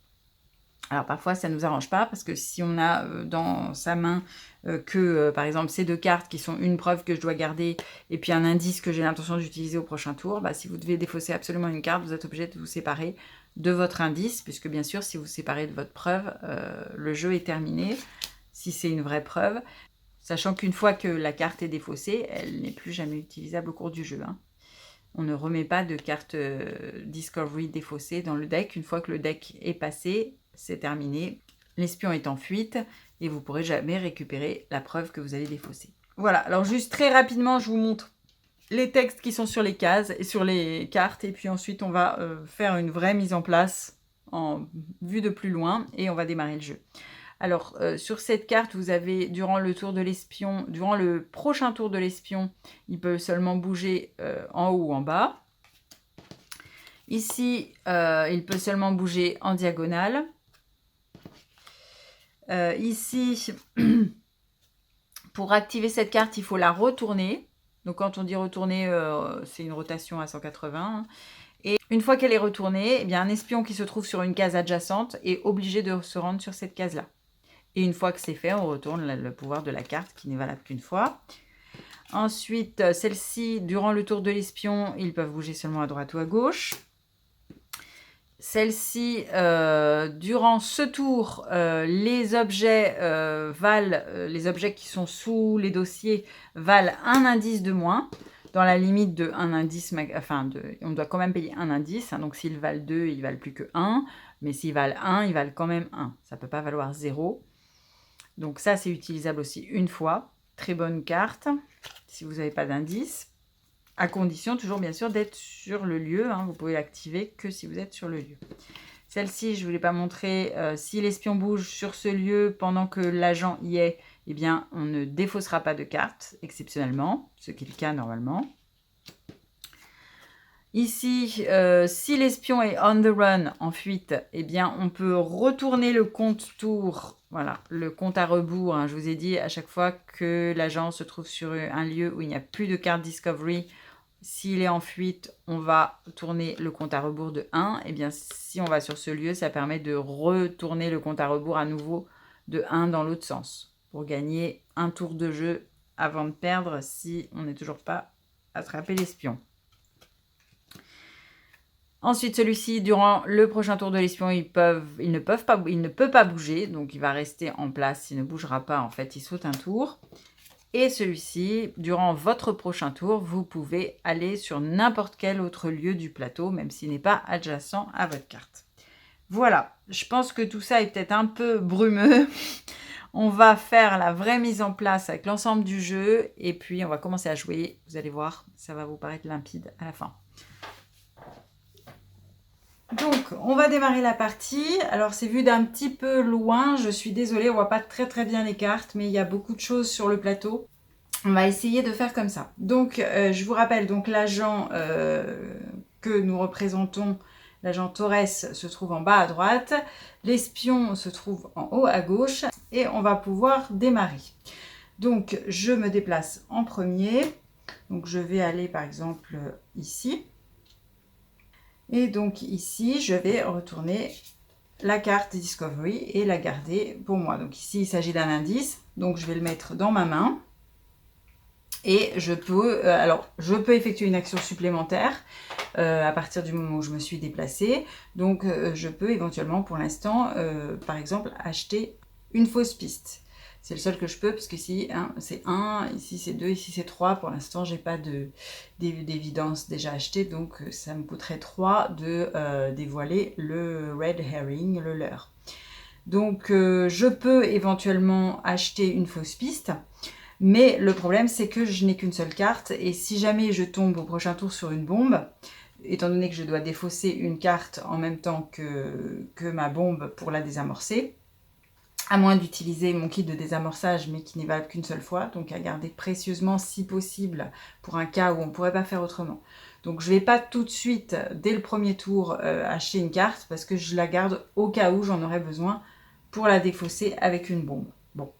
Alors, parfois, ça ne nous arrange pas, parce que si on a dans sa main par exemple, ces 2 cartes qui sont une preuve que je dois garder, et puis un indice que j'ai l'intention d'utiliser au prochain tour, si vous devez défausser absolument une carte, vous êtes obligé de vous séparer de votre indice, puisque bien sûr, si vous vous séparez de votre preuve, le jeu est terminé. si c'est une vraie preuve. Sachant qu'une fois que la carte est défaussée, elle n'est plus jamais utilisable au cours du jeu. Hein. On ne remet pas de carte Discovery défaussée dans le deck. Une fois que le deck est passé, c'est terminé. L'espion est en fuite et vous ne pourrez jamais récupérer la preuve que vous avez défaussée. Voilà, alors juste très rapidement, je vous montre les textes qui sont sur les cases et sur les cartes. Et puis ensuite, on va faire une vraie mise en place en vue de plus loin et on va démarrer le jeu. Alors, sur cette carte, vous avez, durant le tour de l'espion, durant le prochain tour de l'espion, il peut seulement bouger en haut ou en bas. Ici, il peut seulement bouger en diagonale. Ici, pour activer cette carte, il faut la retourner. Donc, quand on dit retourner, c'est une rotation à 180. Et une fois qu'elle est retournée, eh bien, un espion qui se trouve sur une case adjacente est obligé de se rendre sur cette case-là. Et une fois que c'est fait, on retourne le pouvoir de la carte qui n'est valable qu'une fois. Ensuite, celle-ci, durant le tour de l'espion, ils peuvent bouger seulement à droite ou à gauche. Celle-ci, durant ce tour, les objets les objets qui sont sous les dossiers valent un indice de moins. Dans la limite de un indice, on doit quand même payer un indice. Hein, donc s'ils valent 2, ils valent plus que 1. Mais s'ils valent 1, ils valent quand même 1. Ça ne peut pas valoir 0. Donc ça, c'est utilisable aussi une fois. Très bonne carte, si vous n'avez pas d'indice. À condition, toujours bien sûr, d'être sur le lieu. Hein. Vous pouvez l'activer que si vous êtes sur le lieu. Celle-ci, je ne vous l'ai pas montré. Si l'espion bouge sur ce lieu pendant que l'agent y est, eh bien, on ne défaussera pas de carte, exceptionnellement, ce qui est le cas normalement. Ici, si l'espion est on the run, en fuite, eh bien, on peut retourner le compte tour, voilà, le compte à rebours. Hein, je vous ai dit, à chaque fois que l'agent se trouve sur un lieu où il n'y a plus de carte Discovery, s'il est en fuite, on va tourner le compte à rebours de 1. Eh bien, si on va sur ce lieu, ça permet de retourner le compte à rebours à nouveau de 1 dans l'autre sens, pour gagner un tour de jeu avant de perdre si on n'est toujours pas attrapé l'espion. Ensuite, celui-ci, durant le prochain tour de l'espion, il ne peut pas bouger. Donc, il va rester en place. Il ne bougera pas. En fait, il saute un tour. Et celui-ci, durant votre prochain tour, vous pouvez aller sur n'importe quel autre lieu du plateau, même s'il n'est pas adjacent à votre carte. Voilà. Je pense que tout ça est peut-être un peu brumeux. On va faire la vraie mise en place avec l'ensemble du jeu. Et puis, on va commencer à jouer. Vous allez voir, ça va vous paraître limpide à la fin. Donc, on va démarrer la partie. Alors, c'est vu d'un petit peu loin. Je suis désolée, on ne voit pas très bien les cartes, mais il y a beaucoup de choses sur le plateau. On va essayer de faire comme ça. Donc, je vous rappelle, donc l'agent que nous représentons, l'agent Torres, se trouve en bas à droite. L'espion se trouve en haut à gauche. Et on va pouvoir démarrer. Donc, je me déplace en premier. Donc, je vais aller, par exemple, ici. Et donc ici, je vais retourner la carte Discovery et la garder pour moi. Donc ici, il s'agit d'un indice. Donc je vais le mettre dans ma main. Et je peux effectuer une action supplémentaire à partir du moment où je me suis déplacée. Donc je peux éventuellement pour l'instant, par exemple, acheter une fausse piste. C'est le seul que je peux, parce que ici, c'est 1, ici c'est 2, ici c'est 3. Pour l'instant, je n'ai pas d'évidence déjà achetée, donc ça me coûterait 3 de dévoiler le red herring, le leurre. Donc, je peux éventuellement acheter une fausse piste, mais le problème, c'est que je n'ai qu'une seule carte, et si jamais je tombe au prochain tour sur une bombe, étant donné que je dois défausser une carte en même temps que ma bombe pour la désamorcer, à moins d'utiliser mon kit de désamorçage, mais qui n'est valable qu'une seule fois, donc à garder précieusement si possible pour un cas où on ne pourrait pas faire autrement. Donc je ne vais pas tout de suite, dès le premier tour, acheter une carte, parce que je la garde au cas où j'en aurais besoin pour la défausser avec une bombe. Bon.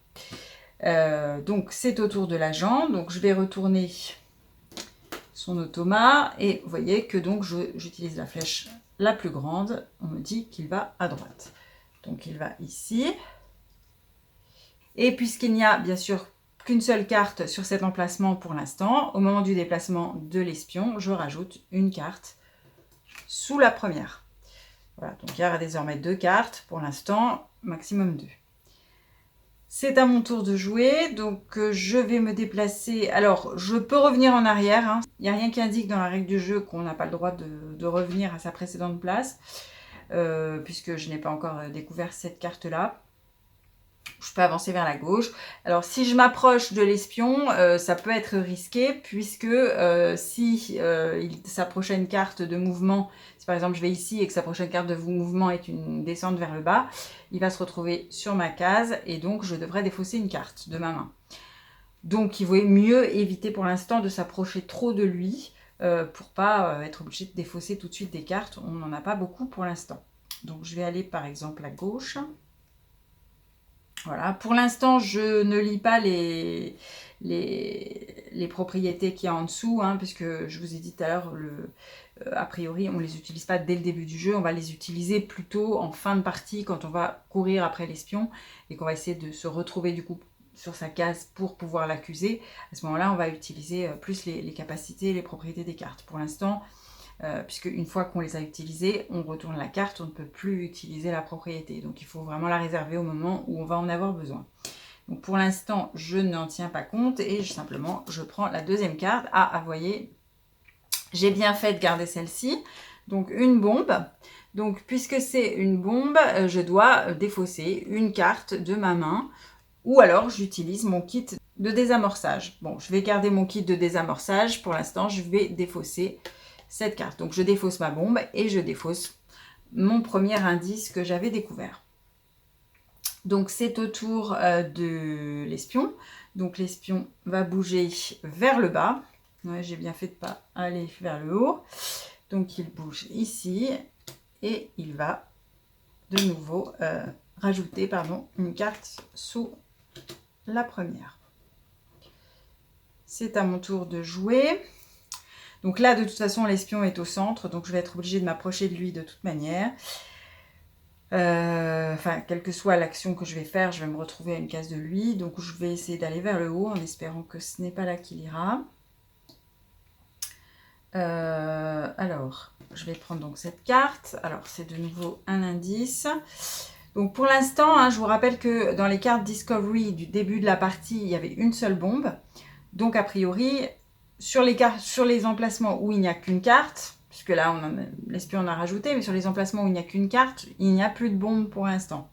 Donc c'est au tour de l'agent, donc je vais retourner son automat, et vous voyez que donc j'utilise la flèche la plus grande, on me dit qu'il va à droite. Donc il va ici. Et puisqu'il n'y a bien sûr qu'une seule carte sur cet emplacement pour l'instant, au moment du déplacement de l'espion, je rajoute une carte sous la première. Voilà, donc il y aura désormais 2 cartes pour l'instant, maximum 2. C'est à mon tour de jouer, donc je vais me déplacer. Alors, je peux revenir en arrière, hein. Il n'y a rien qui indique dans la règle du jeu qu'on n'a pas le droit de revenir à sa précédente place, puisque je n'ai pas encore découvert cette carte-là. Je peux avancer vers la gauche. Alors, si je m'approche de l'espion, ça peut être risqué, puisque si sa prochaine carte de mouvement, si par exemple je vais ici et que sa prochaine carte de mouvement est une descente vers le bas, il va se retrouver sur ma case, et donc je devrais défausser une carte de ma main. Donc, il vaut mieux éviter pour l'instant de s'approcher trop de lui, pour pas être obligé de défausser tout de suite des cartes. On n'en a pas beaucoup pour l'instant. Donc, je vais aller par exemple à gauche. Voilà, pour l'instant, je ne lis pas les propriétés qu'il y a en dessous, hein, puisque je vous ai dit tout à l'heure, a priori, on ne les utilise pas dès le début du jeu, on va les utiliser plutôt en fin de partie, quand on va courir après l'espion, et qu'on va essayer de se retrouver du coup sur sa case pour pouvoir l'accuser. À ce moment-là, on va utiliser plus les capacités et les propriétés des cartes. Pour l'instant, puisque une fois qu'on les a utilisées, on retourne la carte, on ne peut plus utiliser la propriété. Donc il faut vraiment la réserver au moment où on va en avoir besoin. Donc pour l'instant, je n'en tiens pas compte et simplement je prends la deuxième carte. Ah, vous voyez, j'ai bien fait de garder celle-ci. Donc une bombe. Donc puisque c'est une bombe, je dois défausser une carte de ma main, ou alors j'utilise mon kit de désamorçage. Bon, je vais garder mon kit de désamorçage. Pour l'instant, je vais défausser cette carte. Donc je défausse ma bombe et je défausse mon premier indice que j'avais découvert. Donc c'est au tour de l'espion. Donc l'espion va bouger vers le bas. Ouais, j'ai bien fait de ne pas aller vers le haut. Donc il bouge ici et il va de nouveau rajouter une carte sous la première. C'est à mon tour de jouer. Donc là, de toute façon, l'espion est au centre, donc je vais être obligée de m'approcher de lui de toute manière. Enfin, quelle que soit l'action que je vais faire, je vais me retrouver à une case de lui. Donc je vais essayer d'aller vers le haut en espérant que ce n'est pas là qu'il ira. Alors, je vais prendre donc cette carte. Alors, c'est de nouveau un indice. Donc pour l'instant, hein, je vous rappelle que dans les cartes Discovery du début de la partie, il y avait une seule bombe. Donc a priori, sur les emplacements où il n'y a qu'une carte, puisque là l'espion en a rajouté, mais sur les emplacements où il n'y a qu'une carte, il n'y a plus de bombe pour l'instant.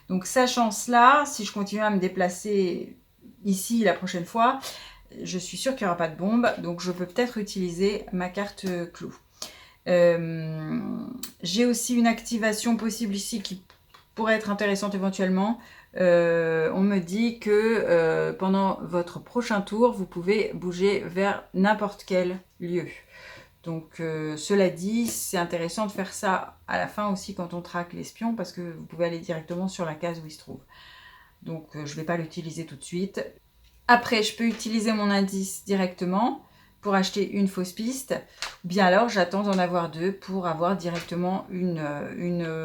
Donc sachant cela, si je continue à me déplacer ici la prochaine fois, je suis sûre qu'il n'y aura pas de bombe, donc je peux peut-être utiliser ma carte clou. J'ai aussi une activation possible ici qui pourrait être intéressante éventuellement. On me dit que pendant votre prochain tour, vous pouvez bouger vers n'importe quel lieu. Donc cela dit, c'est intéressant de faire ça à la fin aussi quand on traque l'espion, parce que vous pouvez aller directement sur la case où il se trouve. Donc je ne vais pas l'utiliser tout de suite. Après, je peux utiliser mon indice directement pour acheter une fausse piste, ou bien alors j'attends d'en avoir deux pour avoir directement une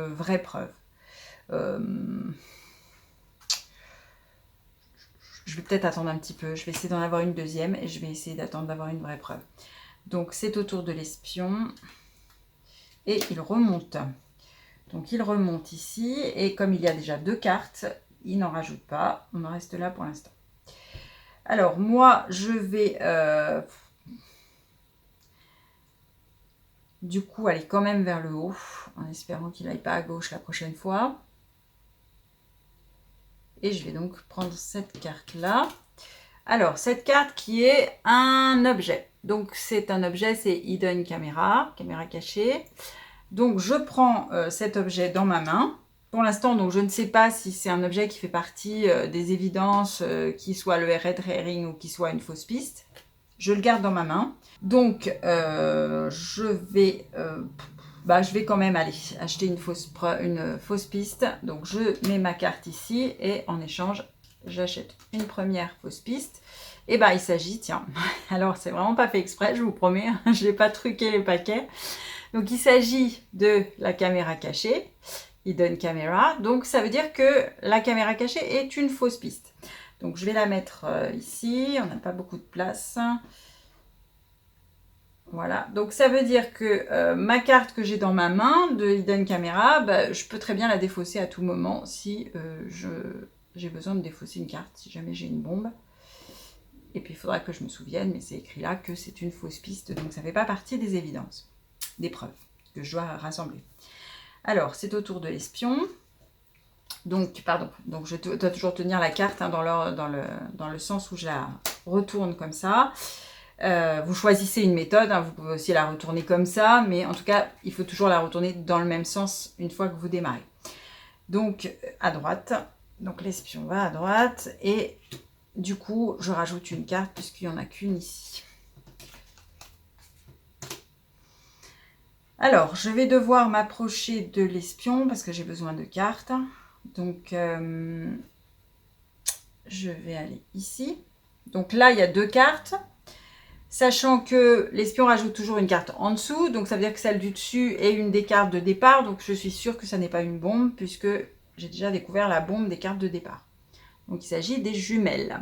vraie preuve. Je vais peut-être attendre un petit peu, je vais essayer d'en avoir une deuxième et je vais essayer d'attendre d'avoir une vraie preuve. Donc c'est au tour de l'espion et il remonte. Donc il remonte ici et comme il y a déjà deux cartes, il n'en rajoute pas, on en reste là pour l'instant. Alors moi je vais du coup aller quand même vers le haut en espérant qu'il n'aille pas à gauche la prochaine fois. Et je vais donc prendre cette carte-là. Alors, cette carte qui est un objet. Donc, c'est un objet, c'est Hidden Camera, caméra cachée. Donc, je prends cet objet dans ma main. Pour l'instant, donc je ne sais pas si c'est un objet qui fait partie des évidences, qui soit le red herring ou qui soit une fausse piste. Je le garde dans ma main. Donc, je vais quand même aller acheter une fausse piste. Donc, je mets ma carte ici et en échange, j'achète une première fausse piste. Et il s'agit, tiens, alors c'est vraiment pas fait exprès, je vous promets, je n'ai pas truqué les paquets. Donc, il s'agit de la caméra cachée, Hidden Camera. Donc, ça veut dire que la caméra cachée est une fausse piste. Donc, je vais la mettre ici, on n'a pas beaucoup de place. Voilà, donc ça veut dire que ma carte que j'ai dans ma main de Hidden Camera, je peux très bien la défausser à tout moment si je j'ai besoin de défausser une carte si jamais j'ai une bombe. Et puis il faudra que je me souvienne, mais c'est écrit là que c'est une fausse piste, donc ça ne fait pas partie des évidences, des preuves que je dois rassembler. Alors, c'est au tour de l'espion. Donc, pardon, donc je dois toujours tenir la carte hein, dans le sens où je la retourne comme ça. Vous choisissez une méthode, hein, vous pouvez aussi la retourner comme ça, mais en tout cas, il faut toujours la retourner dans le même sens une fois que vous démarrez. Donc, à droite, donc l'espion va à droite, et du coup, je rajoute une carte puisqu'il n'y en a qu'une ici. Alors, je vais devoir m'approcher de l'espion parce que j'ai besoin de cartes. Donc, je vais aller ici. Donc là, il y a 2 cartes. Sachant que l'espion rajoute toujours une carte en dessous. Donc, ça veut dire que celle du dessus est une des cartes de départ. Donc, je suis sûre que ça n'est pas une bombe puisque j'ai déjà découvert la bombe des cartes de départ. Donc, il s'agit des jumelles.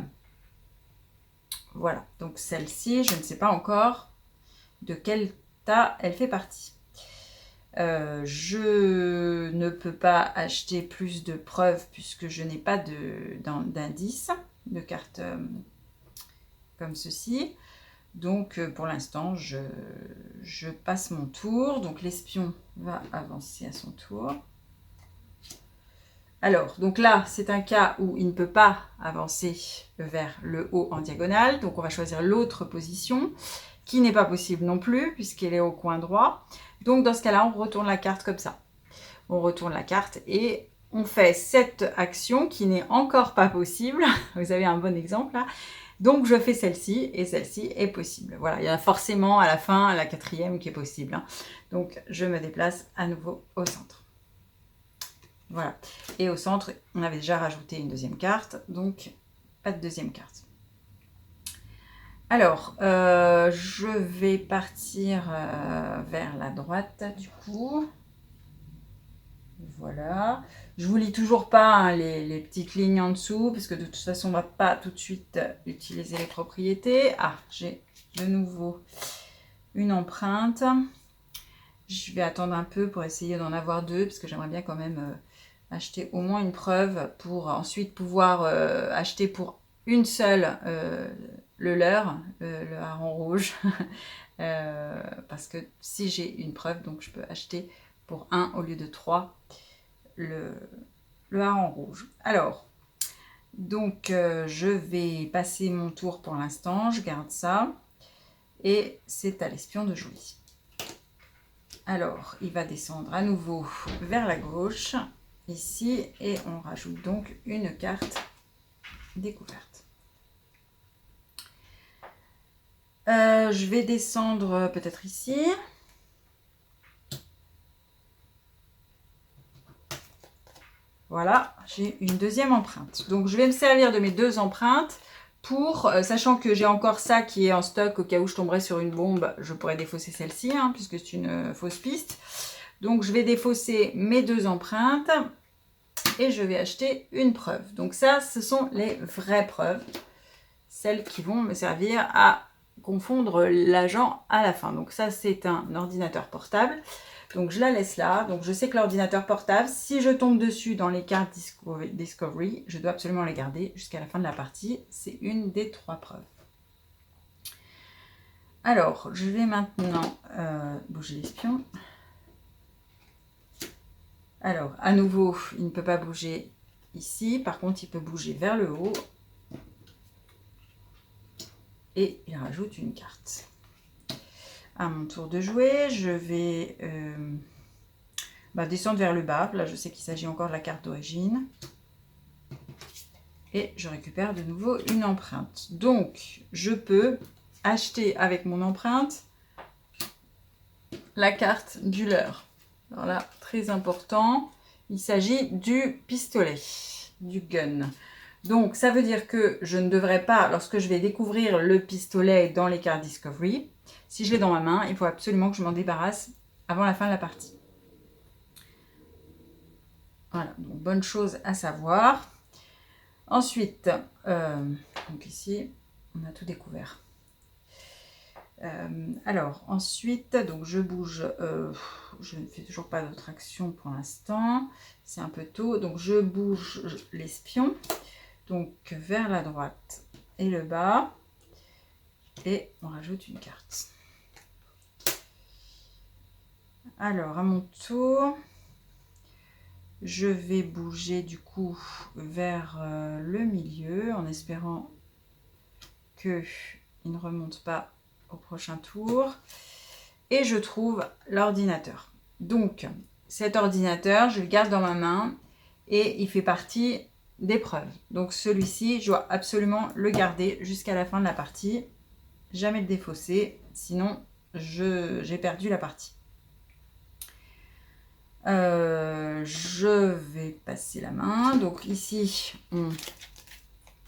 Voilà. Donc, celle-ci, je ne sais pas encore de quel tas elle fait partie. Je ne peux pas acheter plus de preuves puisque je n'ai pas d'indice de cartes comme ceci. Donc pour l'instant, je passe mon tour. Donc l'espion va avancer à son tour. Alors, donc là, c'est un cas où il ne peut pas avancer vers le haut en diagonale. Donc on va choisir l'autre position, qui n'est pas possible non plus, puisqu'elle est au coin droit. Donc dans ce cas-là, on retourne la carte comme ça. On retourne la carte et on fait cette action qui n'est encore pas possible. Vous avez un bon exemple là. Donc je fais celle-ci et celle-ci est possible. Voilà, il y a forcément à la fin la 4e qui est possible. Hein. Donc je me déplace à nouveau au centre. Voilà. Et au centre, on avait déjà rajouté une 2e carte, donc pas de 2e carte. Alors, je vais partir vers la droite du coup. Voilà. Je vous lis toujours pas hein, les petites lignes en dessous, parce que de toute façon, on ne va pas tout de suite utiliser les propriétés. Ah, j'ai de nouveau une empreinte. Je vais attendre un peu pour essayer d'en avoir 2, parce que j'aimerais bien quand même acheter au moins une preuve pour ensuite pouvoir acheter pour une seule le leurre, le hareng rouge. Parce que si j'ai une preuve, donc je peux acheter pour 1 au lieu de 3 le hareng rouge. Alors, donc je vais passer mon tour pour l'instant, je garde ça. Et c'est à l'espion de jouer. Alors, il va descendre à nouveau vers la gauche, ici, et on rajoute donc une carte découverte. Je vais descendre peut-être ici. Voilà, j'ai une 2e empreinte. Donc, je vais me servir de mes 2 empreintes pour, sachant que j'ai encore ça qui est en stock au cas où je tomberais sur une bombe, je pourrais défausser celle-ci, hein, puisque c'est une fausse piste. Donc, je vais défausser mes 2 empreintes et je vais acheter une preuve. Donc ça, ce sont les vraies preuves, celles qui vont me servir à confondre l'agent à la fin. Donc ça, c'est un ordinateur portable. Donc je la laisse là. Donc je sais que l'ordinateur portable, si je tombe dessus dans les cartes Discovery, je dois absolument les garder jusqu'à la fin de la partie. C'est une des 3 preuves. Alors, je vais maintenant bouger l'espion. Alors, à nouveau, il ne peut pas bouger ici. Par contre, il peut bouger vers le haut. Et il rajoute une carte. À mon tour de jouer, je vais descendre vers le bas. Là, je sais qu'il s'agit encore de la carte d'origine. Et je récupère de nouveau une empreinte. Donc, je peux acheter avec mon empreinte la carte du leurre. Alors là, très important, il s'agit du pistolet, du gun. Donc, ça veut dire que je ne devrais pas, lorsque je vais découvrir le pistolet dans les cartes Discovery, si je l'ai dans ma main, il faut absolument que je m'en débarrasse avant la fin de la partie. Voilà, donc bonne chose à savoir. Ensuite, donc ici, on a tout découvert. Alors, ensuite, donc je bouge, je ne fais toujours pas d'autre action pour l'instant, c'est un peu tôt, donc je bouge l'espion. Donc vers la droite et le bas. Et on rajoute une carte. Alors à mon tour, je vais bouger du coup vers le milieu en espérant qu'il ne remonte pas au prochain tour. Et je trouve l'ordinateur. Donc cet ordinateur, je le garde dans ma main et il fait partie des preuves. Donc celui-ci, je dois absolument le garder jusqu'à la fin de la partie. Jamais le défausser, sinon j'ai perdu la partie. Je vais passer la main. Donc ici, on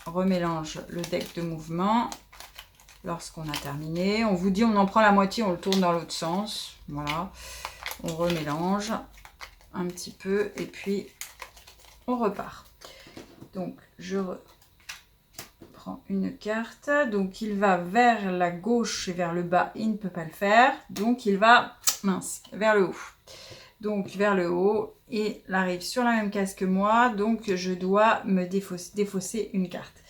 remélange le deck de mouvement lorsqu'on a terminé. On vous dit, on en prend la moitié, on le tourne dans l'autre sens. Voilà, on remélange un petit peu et puis on repart. Donc je prends une carte. Donc il va vers la gauche et vers le bas, il ne peut pas le faire. Donc il va, mince, vers le haut. Donc vers le haut, il arrive sur la même case que moi, donc je dois me défausser une carte.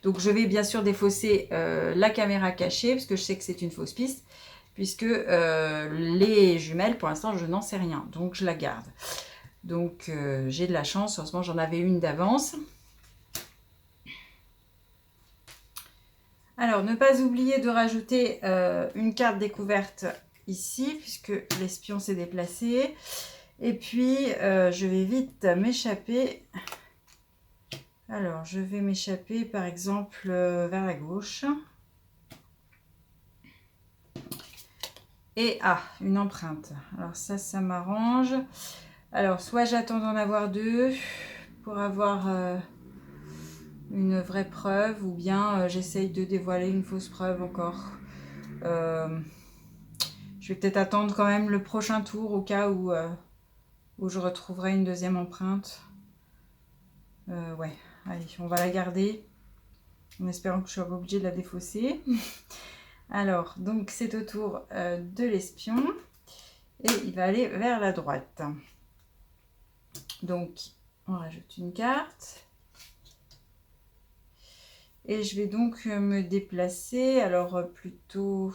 Donc je vais bien sûr défausser la caméra cachée, parce que je sais que c'est une fausse piste, puisque les jumelles, pour l'instant, je n'en sais rien, donc je la garde. Donc j'ai de la chance, heureusement j'en avais une d'avance. Alors, ne pas oublier de rajouter une carte découverte ici, puisque l'espion s'est déplacé. Et puis, je vais vite m'échapper. Alors, je vais m'échapper, par exemple, vers la gauche. Et, une empreinte. Alors ça m'arrange. Alors, soit j'attends d'en avoir deux pour avoir une vraie preuve, ou bien j'essaye de dévoiler une fausse preuve encore. Je vais peut-être attendre quand même le prochain tour au cas où je retrouverai une deuxième empreinte. Ouais, allez, on va la garder en espérant que je ne sois pas obligée de la défausser. Alors, donc c'est au tour de l'espion et il va aller vers la droite. Donc, on rajoute une carte. Et je vais donc me déplacer, alors plutôt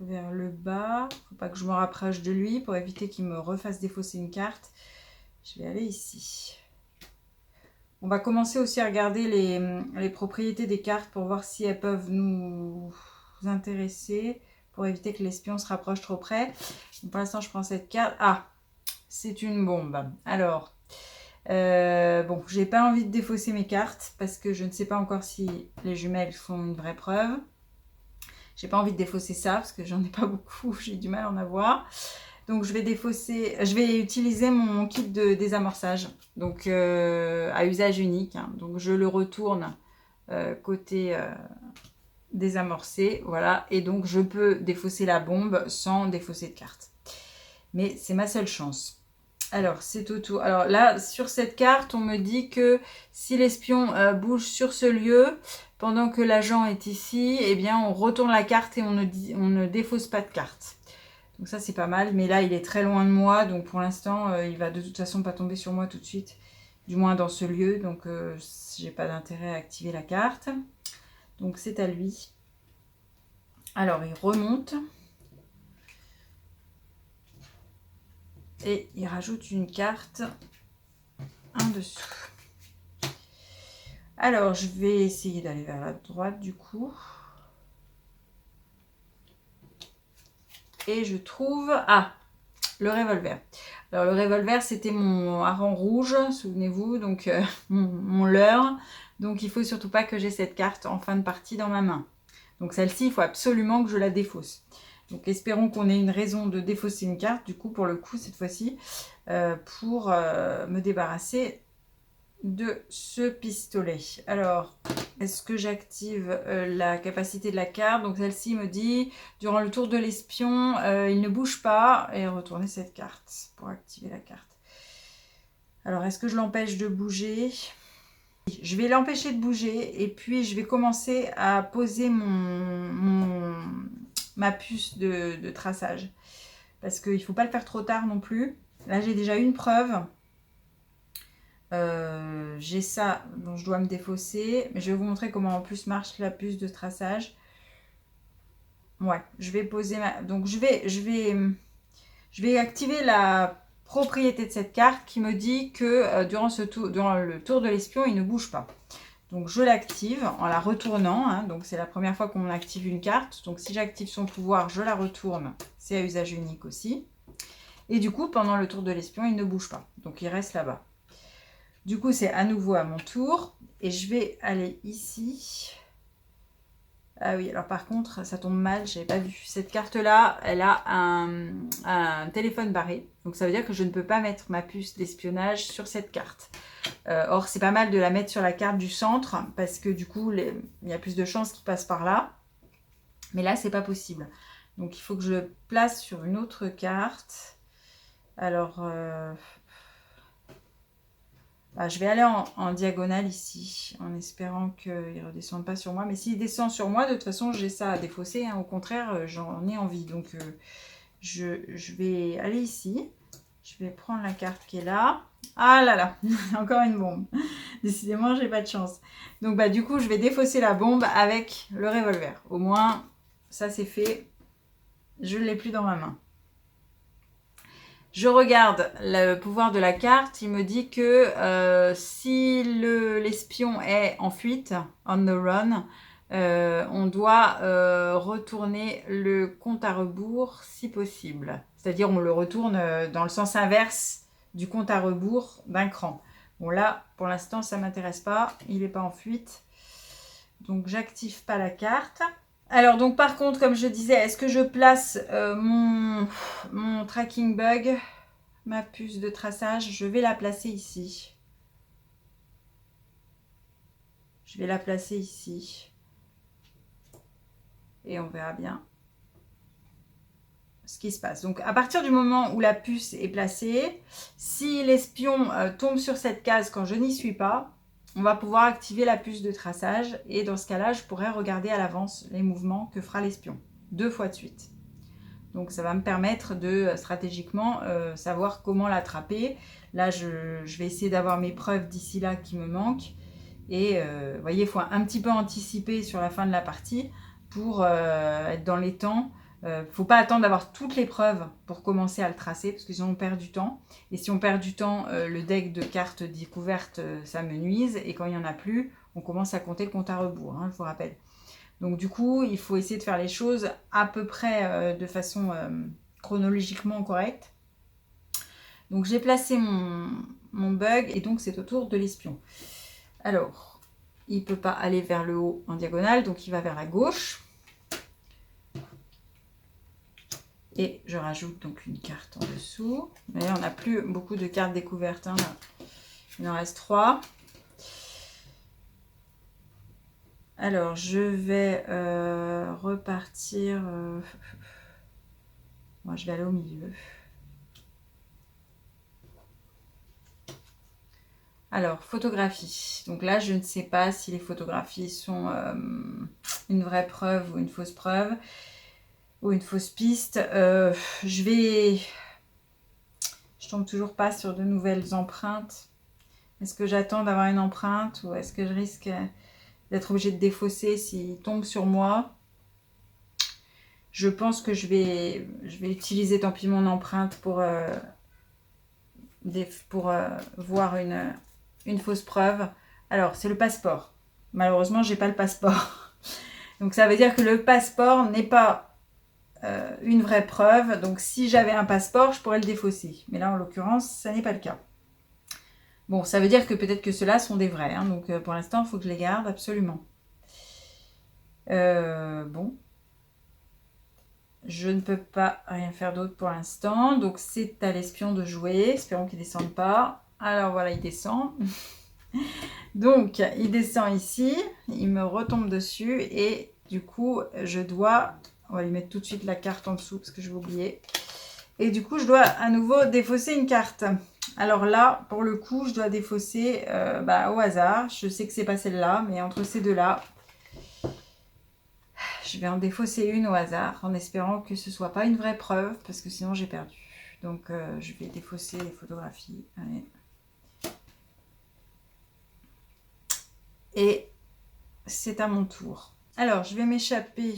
vers le bas. Il ne faut pas que je me rapproche de lui pour éviter qu'il me refasse défausser une carte. Je vais aller ici. On va commencer aussi à regarder les propriétés des cartes pour voir si elles peuvent nous intéresser, pour éviter que l'espion se rapproche trop près. Donc pour l'instant, je prends cette carte. Ah, c'est une bombe. Alors, bon, j'ai pas envie de défausser mes cartes parce que je ne sais pas encore si les jumelles sont une vraie preuve. J'ai pas envie de défausser ça parce que j'en ai pas beaucoup, j'ai du mal à en avoir. Donc je vais utiliser mon kit de désamorçage, donc à usage unique. Hein. Donc je le retourne côté désamorcé, voilà. Et donc je peux défausser la bombe sans défausser de carte. Mais c'est ma seule chance. Alors c'est au tour. Alors là sur cette carte, on me dit que si l'espion bouge sur ce lieu pendant que l'agent est ici, eh bien on retourne la carte et on ne défausse pas de carte. Donc ça c'est pas mal, mais là il est très loin de moi, donc pour l'instant il va de toute façon pas tomber sur moi tout de suite, du moins dans ce lieu, donc j'ai pas d'intérêt à activer la carte. Donc c'est à lui. Alors il remonte et il rajoute une carte en dessous. Alors je vais essayer d'aller vers la droite du coup. Et je trouve... le revolver. Alors le revolver, c'était mon hareng rouge, souvenez-vous, donc mon leurre. Donc il faut surtout pas que j'ai cette carte en fin de partie dans ma main. Donc celle-ci, il faut absolument que je la défausse. Donc espérons qu'on ait une raison de défausser une carte, du coup pour le coup cette fois-ci, pour me débarrasser de ce pistolet. Alors, est-ce que j'active la capacité de la carte? Donc celle-ci me dit, durant le tour de l'espion, il ne bouge pas, et retourner cette carte pour activer la carte. Alors, est-ce que je l'empêche de bouger? Je vais l'empêcher de bouger, et puis je vais commencer à poser ma puce de traçage. Parce qu'il ne faut pas le faire trop tard non plus. Là, j'ai déjà une preuve. J'ai ça dont je dois me défausser. Mais je vais vous montrer comment en plus marche la puce de traçage. Ouais, je vais poser ma... Donc je vais activer la propriété de cette carte qui me dit que durant le tour de l'espion, il ne bouge pas. Donc je l'active en la retournant. Hein, donc c'est la première fois qu'on active une carte. Donc si j'active son pouvoir, je la retourne. C'est à usage unique aussi. Et du coup, pendant le tour de l'espion, il ne bouge pas. Donc il reste là-bas. Du coup, c'est à nouveau à mon tour. Et je vais aller ici. Ah oui, alors par contre, ça tombe mal, je n'avais pas vu. Cette carte-là, elle a un téléphone barré. Donc ça veut dire que je ne peux pas mettre ma puce d'espionnage sur cette carte. Or, c'est pas mal de la mettre sur la carte du centre parce que du coup, il y a plus de chances qu'il passe par là. Mais là, c'est pas possible. Donc, il faut que je le place sur une autre carte. Alors, je vais aller en diagonale ici, en espérant qu'il ne redescende pas sur moi. Mais s'il descend sur moi, de toute façon, j'ai ça à défausser. Hein. Au contraire, j'en ai envie. Donc, je vais aller ici. Je vais prendre la carte qui est là. Ah là là, encore une bombe. Décidément, j'ai pas de chance. Donc, du coup, je vais défausser la bombe avec le revolver. Au moins, ça c'est fait. Je ne l'ai plus dans ma main. Je regarde le pouvoir de la carte. Il me dit que si l'espion est en fuite, on the run, on doit retourner le compte à rebours si possible. C'est-à-dire on le retourne dans le sens inverse du compte à rebours d'un cran. Bon là, pour l'instant, ça ne m'intéresse pas. Il n'est pas en fuite. Donc, j'active pas la carte. Alors, donc par contre, comme je disais, est-ce que je place mon tracking bug, ma puce de traçage? Je vais la placer ici. Je vais la placer ici. Et on verra bien ce qui se passe. Donc, à partir du moment où la puce est placée, si l'espion tombe sur cette case quand je n'y suis pas, on va pouvoir activer la puce de traçage. Et dans ce cas-là, je pourrais regarder à l'avance les mouvements que fera l'espion. 2 fois de suite. Donc, ça va me permettre de stratégiquement savoir comment l'attraper. Là, je vais essayer d'avoir mes preuves d'ici là qui me manquent. Et vous voyez, il faut un petit peu anticiper sur la fin de la partie pour être dans les temps. Il ne faut pas attendre d'avoir toutes les preuves pour commencer à le tracer parce que sinon on perd du temps. Et si on perd du temps, le deck de cartes découvertes, ça me nuise. Et quand il n'y en a plus, on commence à compter le compte à rebours, hein, je vous rappelle. Donc du coup, il faut essayer de faire les choses à peu près de façon chronologiquement correcte. Donc j'ai placé mon bug et donc c'est au tour de l'espion. Alors, il ne peut pas aller vers le haut en diagonale, donc il va vers la gauche. Et je rajoute donc une carte en dessous. Mais on n'a plus beaucoup de cartes découvertes. Hein, là. Il en reste 3. Alors, je vais repartir. Moi, je vais aller au milieu. Alors, photographie. Donc là, je ne sais pas si les photographies sont une vraie preuve ou une fausse preuve. Ou une fausse piste. Je tombe toujours pas sur de nouvelles empreintes. Est-ce que j'attends d'avoir une empreinte ou est-ce que je risque d'être obligée de défausser s'il tombe sur moi? Je pense que je vais utiliser tant pis mon empreinte pour voir une fausse preuve. Alors, c'est le passeport. Malheureusement, j'ai pas le passeport. Donc, ça veut dire que le passeport n'est pas une vraie preuve. Donc, si j'avais un passeport, je pourrais le défausser. Mais là, en l'occurrence, ça n'est pas le cas. Bon, ça veut dire que peut-être que ceux-là sont des vrais. Hein, donc, pour l'instant, il faut que je les garde absolument. Bon. Je ne peux pas rien faire d'autre pour l'instant. Donc, c'est à l'espion de jouer. Espérons qu'il ne descende pas. Alors, voilà, il descend. Donc, il descend ici. Il me retombe dessus. Et du coup, je dois... On va lui mettre tout de suite la carte en dessous parce que je vais oublier. Et du coup, je dois à nouveau défausser une carte. Alors là, pour le coup, je dois défausser au hasard. Je sais que c'est pas celle-là, mais entre ces deux-là, je vais en défausser une au hasard en espérant que ce ne soit pas une vraie preuve parce que sinon j'ai perdu. Donc, je vais défausser les photographies. Allez. Et c'est à mon tour. Alors, je vais m'échapper.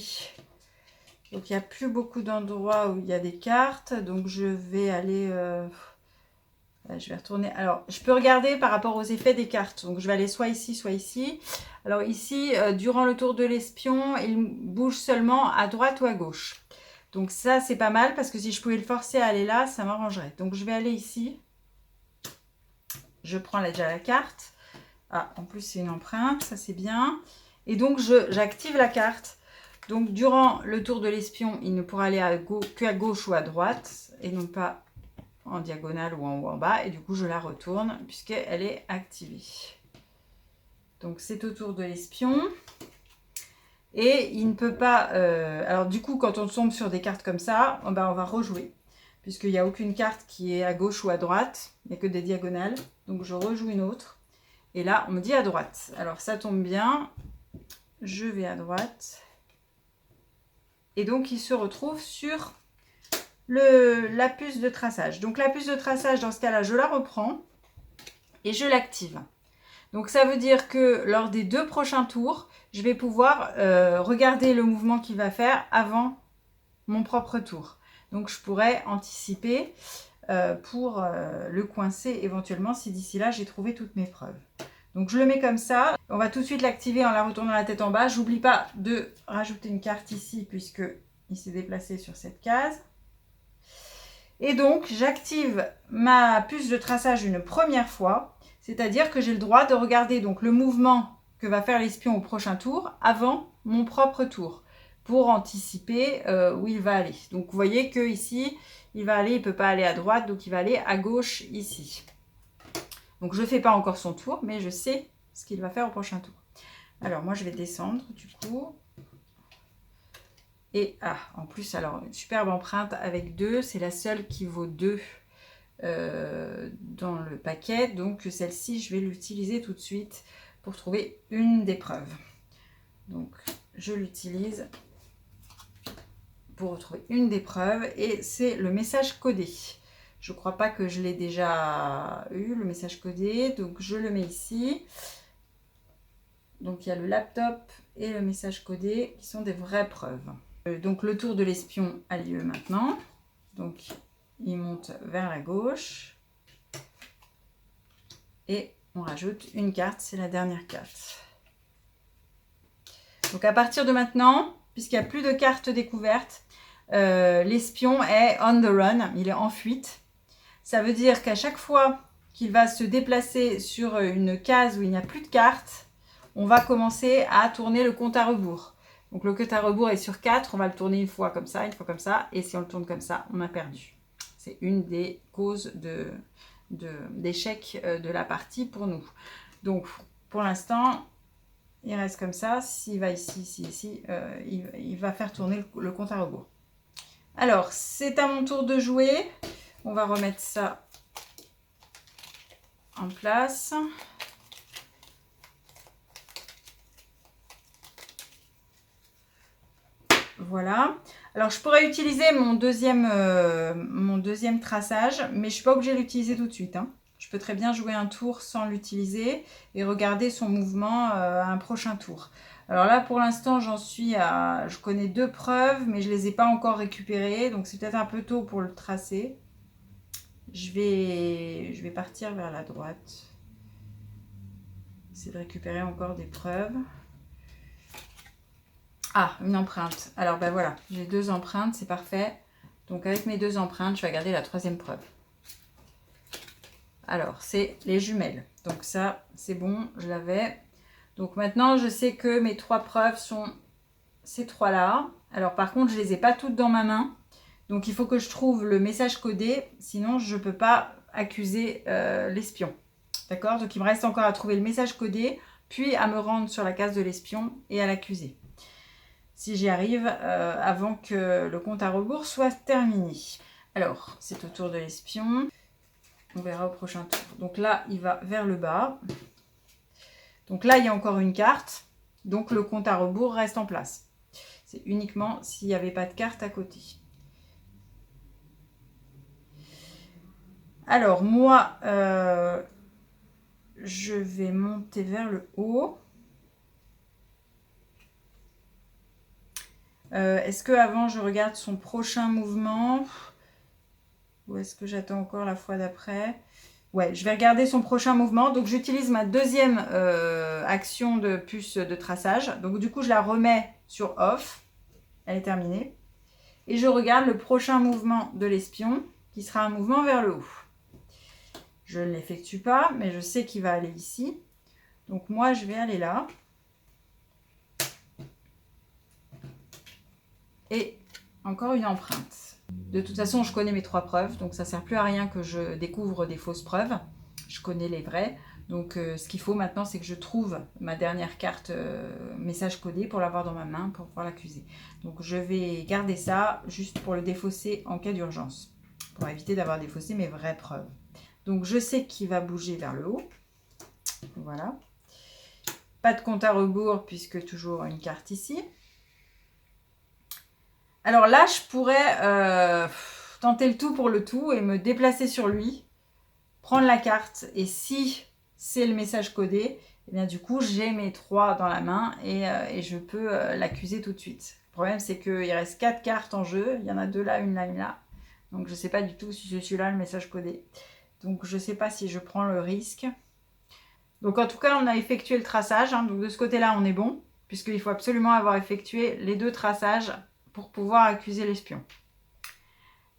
Donc, il n'y a plus beaucoup d'endroits où il y a des cartes. Donc, je vais aller... je vais retourner. Alors, je peux regarder par rapport aux effets des cartes. Donc, je vais aller soit ici, soit ici. Alors, ici, durant le tour de l'espion, il bouge seulement à droite ou à gauche. Donc, ça, c'est pas mal parce que si je pouvais le forcer à aller là, ça m'arrangerait. Donc, je vais aller ici. Je prends déjà la carte. Ah, en plus, c'est une empreinte. Ça, c'est bien. Et donc, j'active la carte. Donc, durant le tour de l'espion, il ne pourra aller qu'à gauche ou à droite et non pas en diagonale ou en haut en bas. Et du coup, je la retourne puisqu'elle est activée. Donc, c'est au tour de l'espion. Et il ne peut pas... alors, du coup, quand on tombe sur des cartes comme ça, on va rejouer. Puisqu'il n'y a aucune carte qui est à gauche ou à droite. Il n'y a que des diagonales. Donc, je rejoue une autre. Et là, on me dit à droite. Alors, ça tombe bien. Je vais à droite. Et donc, il se retrouve sur la puce de traçage. Donc, la puce de traçage, dans ce cas-là, je la reprends et je l'active. Donc, ça veut dire que lors des 2 prochains tours, je vais pouvoir regarder le mouvement qu'il va faire avant mon propre tour. Donc, je pourrais anticiper pour le coincer éventuellement si d'ici là, j'ai trouvé toutes mes preuves. Donc, je le mets comme ça. On va tout de suite l'activer en la retournant la tête en bas. J'oublie pas de rajouter une carte ici puisque il s'est déplacé sur cette case. Et donc, j'active ma puce de traçage une première fois. C'est-à-dire que j'ai le droit de regarder donc le mouvement que va faire l'espion au prochain tour avant mon propre tour pour anticiper où il va aller. Donc, vous voyez qu'ici, il va aller, il ne peut pas aller à droite, donc il va aller à gauche ici. Donc, je ne fais pas encore son tour, mais je sais ce qu'il va faire au prochain tour. Alors, moi, je vais descendre du coup. Et, en plus, alors, une superbe empreinte avec 2. C'est la seule qui vaut 2 dans le paquet. Donc, celle-ci, je vais l'utiliser tout de suite pour trouver une des preuves. Donc, je l'utilise pour retrouver une des preuves. Et c'est le message codé. Je ne crois pas que je l'ai déjà eu, le message codé. Donc, je le mets ici. Donc, il y a le laptop et le message codé qui sont des vraies preuves. Donc, le tour de l'espion a lieu maintenant. Donc, il monte vers la gauche. Et on rajoute une carte, c'est la dernière carte. Donc, à partir de maintenant, puisqu'il n'y a plus de cartes découvertes, l'espion est on the run, il est en fuite. Ça veut dire qu'à chaque fois qu'il va se déplacer sur une case où il n'y a plus de cartes, on va commencer à tourner le compte à rebours. Donc le compte à rebours est sur 4, on va le tourner une fois comme ça, et si on le tourne comme ça, on a perdu. C'est une des causes d'échec de la partie pour nous. Donc pour l'instant, il reste comme ça. S'il va ici, il va faire tourner le compte à rebours. Alors, c'est à mon tour de jouer. On va remettre ça en place. Voilà. Alors, je pourrais utiliser mon deuxième traçage, mais je ne suis pas obligée de l'utiliser tout de suite. Hein. Je peux très bien jouer un tour sans l'utiliser et regarder son mouvement à un prochain tour. Alors là, pour l'instant, j'en suis à... Je connais 2 preuves, mais je ne les ai pas encore récupérées. Donc, c'est peut-être un peu tôt pour le tracer. Je vais partir vers la droite. Essayer de récupérer encore des preuves. Ah, une empreinte. Alors, ben voilà, j'ai 2 empreintes, c'est parfait. Donc, avec mes 2 empreintes, je vais regarder la 3e preuve. Alors, c'est les jumelles. Donc ça, c'est bon, je l'avais. Donc maintenant, je sais que mes 3 preuves sont ces 3-là. Alors, par contre, je ne les ai pas toutes dans ma main. Donc, il faut que je trouve le message codé. Sinon, je ne peux pas accuser l'espion. D'accord? Donc, il me reste encore à trouver le message codé, puis à me rendre sur la case de l'espion et à l'accuser. Si j'y arrive avant que le compte à rebours soit terminé. Alors, c'est au tour de l'espion. On verra au prochain tour. Donc là, il va vers le bas. Donc là, il y a encore une carte. Donc le compte à rebours reste en place. C'est uniquement s'il n'y avait pas de carte à côté. Alors moi, je vais monter vers le haut. Est-ce que avant je regarde son prochain mouvement ou est-ce que j'attends encore la fois d'après? Ouais, je vais regarder son prochain mouvement. Donc j'utilise ma deuxième action de puce de traçage. Donc du coup je la remets sur off. Elle est terminée. Et je regarde le prochain mouvement de l'espion qui sera un mouvement vers le haut. Je ne l'effectue pas, mais je sais qu'il va aller ici. Donc moi je vais aller là. Et encore une empreinte. De toute façon, je connais mes 3 preuves, donc ça ne sert plus à rien que je découvre des fausses preuves. Je connais les vraies. Donc ce qu'il faut maintenant, c'est que je trouve ma dernière carte message codé pour l'avoir dans ma main, pour pouvoir l'accuser. Donc je vais garder ça juste pour le défausser en cas d'urgence, pour éviter d'avoir défaussé mes vraies preuves. Donc je sais qu'il va bouger vers le haut. Voilà. Pas de compte à rebours, puisque toujours une carte ici. Alors là, je pourrais tenter le tout pour le tout et me déplacer sur lui, prendre la carte. Et si c'est le message codé, eh bien du coup, j'ai mes 3 dans la main et je peux l'accuser tout de suite. Le problème, c'est qu'il reste 4 cartes en jeu. Il y en a 2 là, une là, une là. Donc je ne sais pas du tout si je suis là, le message codé. Donc je ne sais pas si je prends le risque. Donc en tout cas, on a effectué le traçage. Hein. Donc de ce côté-là, on est bon, puisqu'il faut absolument avoir effectué les 2 traçages pour pouvoir accuser l'espion.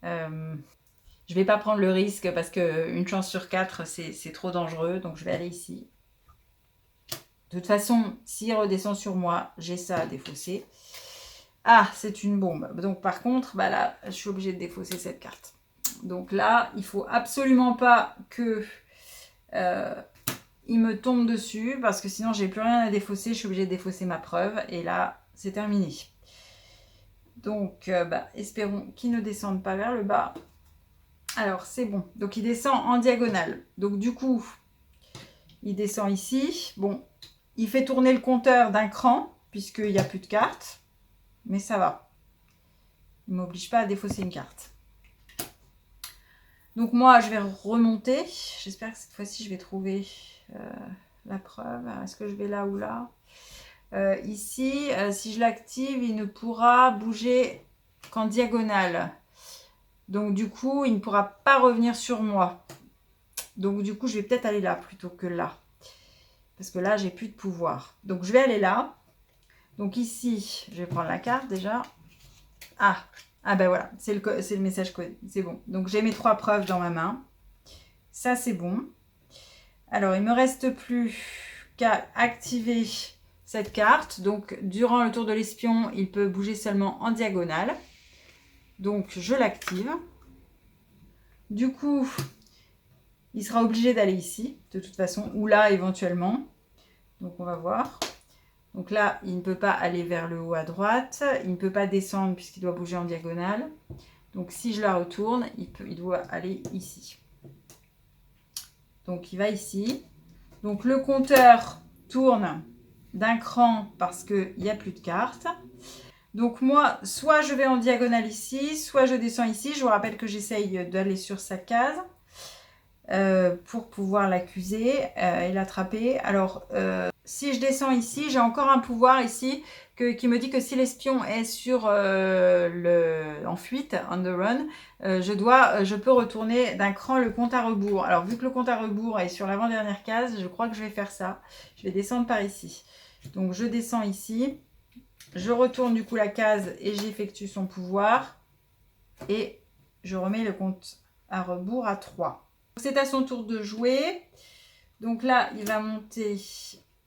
Je ne vais pas prendre le risque parce qu'une chance sur 4, c'est trop dangereux. Donc je vais aller ici. De toute façon, s'il redescend sur moi, j'ai ça à défausser. Ah, c'est une bombe. Donc par contre, bah là, je suis obligée de défausser cette carte. Donc là, il ne faut absolument pas que il me tombe dessus parce que sinon, j'ai plus rien à défausser. Je suis obligée de défausser ma preuve. Et là, c'est terminé. Donc, espérons qu'il ne descende pas vers le bas. Alors, c'est bon. Donc, il descend en diagonale. Donc, du coup, il descend ici. Bon, il fait tourner le compteur d'un cran, puisqu'il n'y a plus de cartes. Mais ça va. Il ne m'oblige pas à défausser une carte. Donc, moi, je vais remonter. J'espère que cette fois-ci, je vais trouver la preuve. Est-ce que je vais là ou là? Ici, si je l'active, il ne pourra bouger qu'en diagonale. Donc du coup, il ne pourra pas revenir sur moi. Donc du coup, je vais peut-être aller là plutôt que là. Parce que là, j'ai plus de pouvoir. Donc je vais aller là. Donc ici, je vais prendre la carte déjà. Ah ben voilà, c'est le message codé. C'est bon. Donc j'ai mes 3 preuves dans ma main. Ça, c'est bon. Alors, il ne me reste plus qu'à activer cette carte. Donc, durant le tour de l'espion, il peut bouger seulement en diagonale. Donc, je l'active. Du coup, il sera obligé d'aller ici, de toute façon, ou là éventuellement. Donc, on va voir. Donc là, il ne peut pas aller vers le haut à droite. Il ne peut pas descendre puisqu'il doit bouger en diagonale. Donc, si je la retourne, il doit aller ici. Donc, il va ici. Donc, le compteur tourne d'un cran parce qu'il n'y a plus de cartes. Donc, moi, soit je vais en diagonale ici, soit je descends ici. Je vous rappelle que j'essaye d'aller sur sa case pour pouvoir l'accuser et l'attraper. Alors, si je descends ici, j'ai encore un pouvoir ici qui me dit que si l'espion est en fuite, on the run, je peux retourner d'un cran le compte à rebours. Alors, vu que le compte à rebours est sur l'avant-dernière case, je crois que je vais faire ça. Je vais descendre par ici. Donc, je descends ici. Je retourne du coup la case et j'effectue son pouvoir. Et je remets le compte à rebours à 3. C'est à son tour de jouer. Donc là, il va monter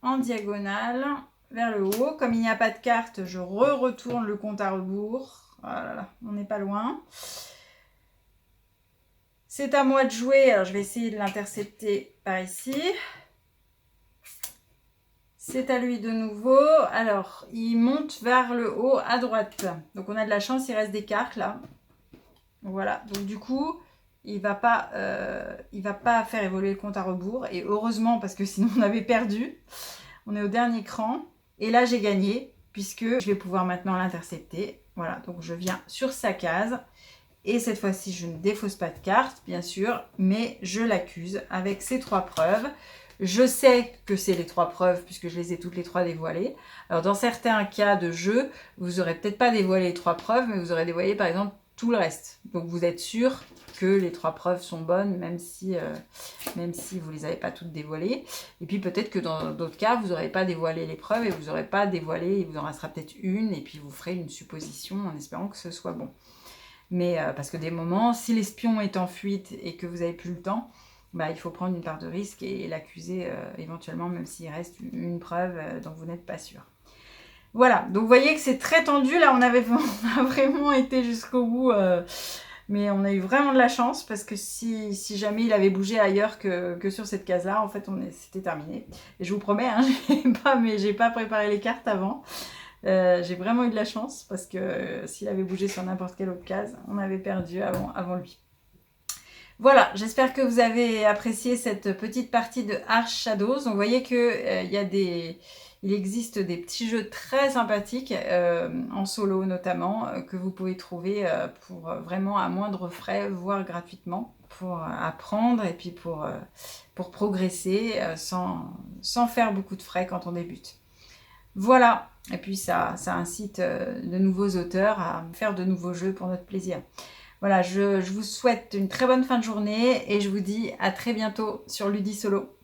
en diagonale vers le haut. Comme il n'y a pas de carte, je retourne le compte à rebours. Oh là là, on n'est pas loin. C'est à moi de jouer. Alors, je vais essayer de l'intercepter par ici. C'est à lui de nouveau. Alors, il monte vers le haut à droite. Donc, on a de la chance, il reste des cartes là. Voilà. Donc, du coup, il va pas faire évoluer le compte à rebours. Et heureusement, parce que sinon, on avait perdu. On est au dernier cran. Et là, j'ai gagné, puisque je vais pouvoir maintenant l'intercepter. Voilà. Donc, je viens sur sa case. Et cette fois-ci, je ne défausse pas de carte, bien sûr, mais je l'accuse avec ces 3 preuves. Je sais que c'est les 3 preuves puisque je les ai toutes les 3 dévoilées. Alors dans certains cas de jeu, vous n'aurez peut-être pas dévoilé les 3 preuves, mais vous aurez dévoilé par exemple tout le reste. Donc vous êtes sûr que les 3 preuves sont bonnes, même si vous ne les avez pas toutes dévoilées. Et puis peut-être que dans d'autres cas, vous n'aurez pas dévoilé les preuves et vous n'aurez pas dévoilé, il vous en restera peut-être une, et puis vous ferez une supposition en espérant que ce soit bon. Mais parce que des moments, si l'espion est en fuite et que vous n'avez plus le temps, bah, il faut prendre une part de risque et l'accuser éventuellement, même s'il reste une preuve dont vous n'êtes pas sûr. Voilà, donc vous voyez que c'est très tendu. Là, on a vraiment été jusqu'au bout, mais on a eu vraiment de la chance parce que si jamais il avait bougé ailleurs que sur cette case-là, en fait, c'était terminé. Et je vous promets, hein, j'ai pas préparé les cartes avant. J'ai vraiment eu de la chance parce que s'il avait bougé sur n'importe quelle autre case, on avait perdu avant lui. Voilà, j'espère que vous avez apprécié cette petite partie de Arch Shadows. Donc, vous voyez qu'il il existe des petits jeux très sympathiques, en solo notamment, que vous pouvez trouver pour vraiment à moindre frais, voire gratuitement, pour apprendre et puis pour progresser sans faire beaucoup de frais quand on débute. Voilà, et puis ça incite de nouveaux auteurs à faire de nouveaux jeux pour notre plaisir. Voilà, je vous souhaite une très bonne fin de journée et je vous dis à très bientôt sur Ludisolo.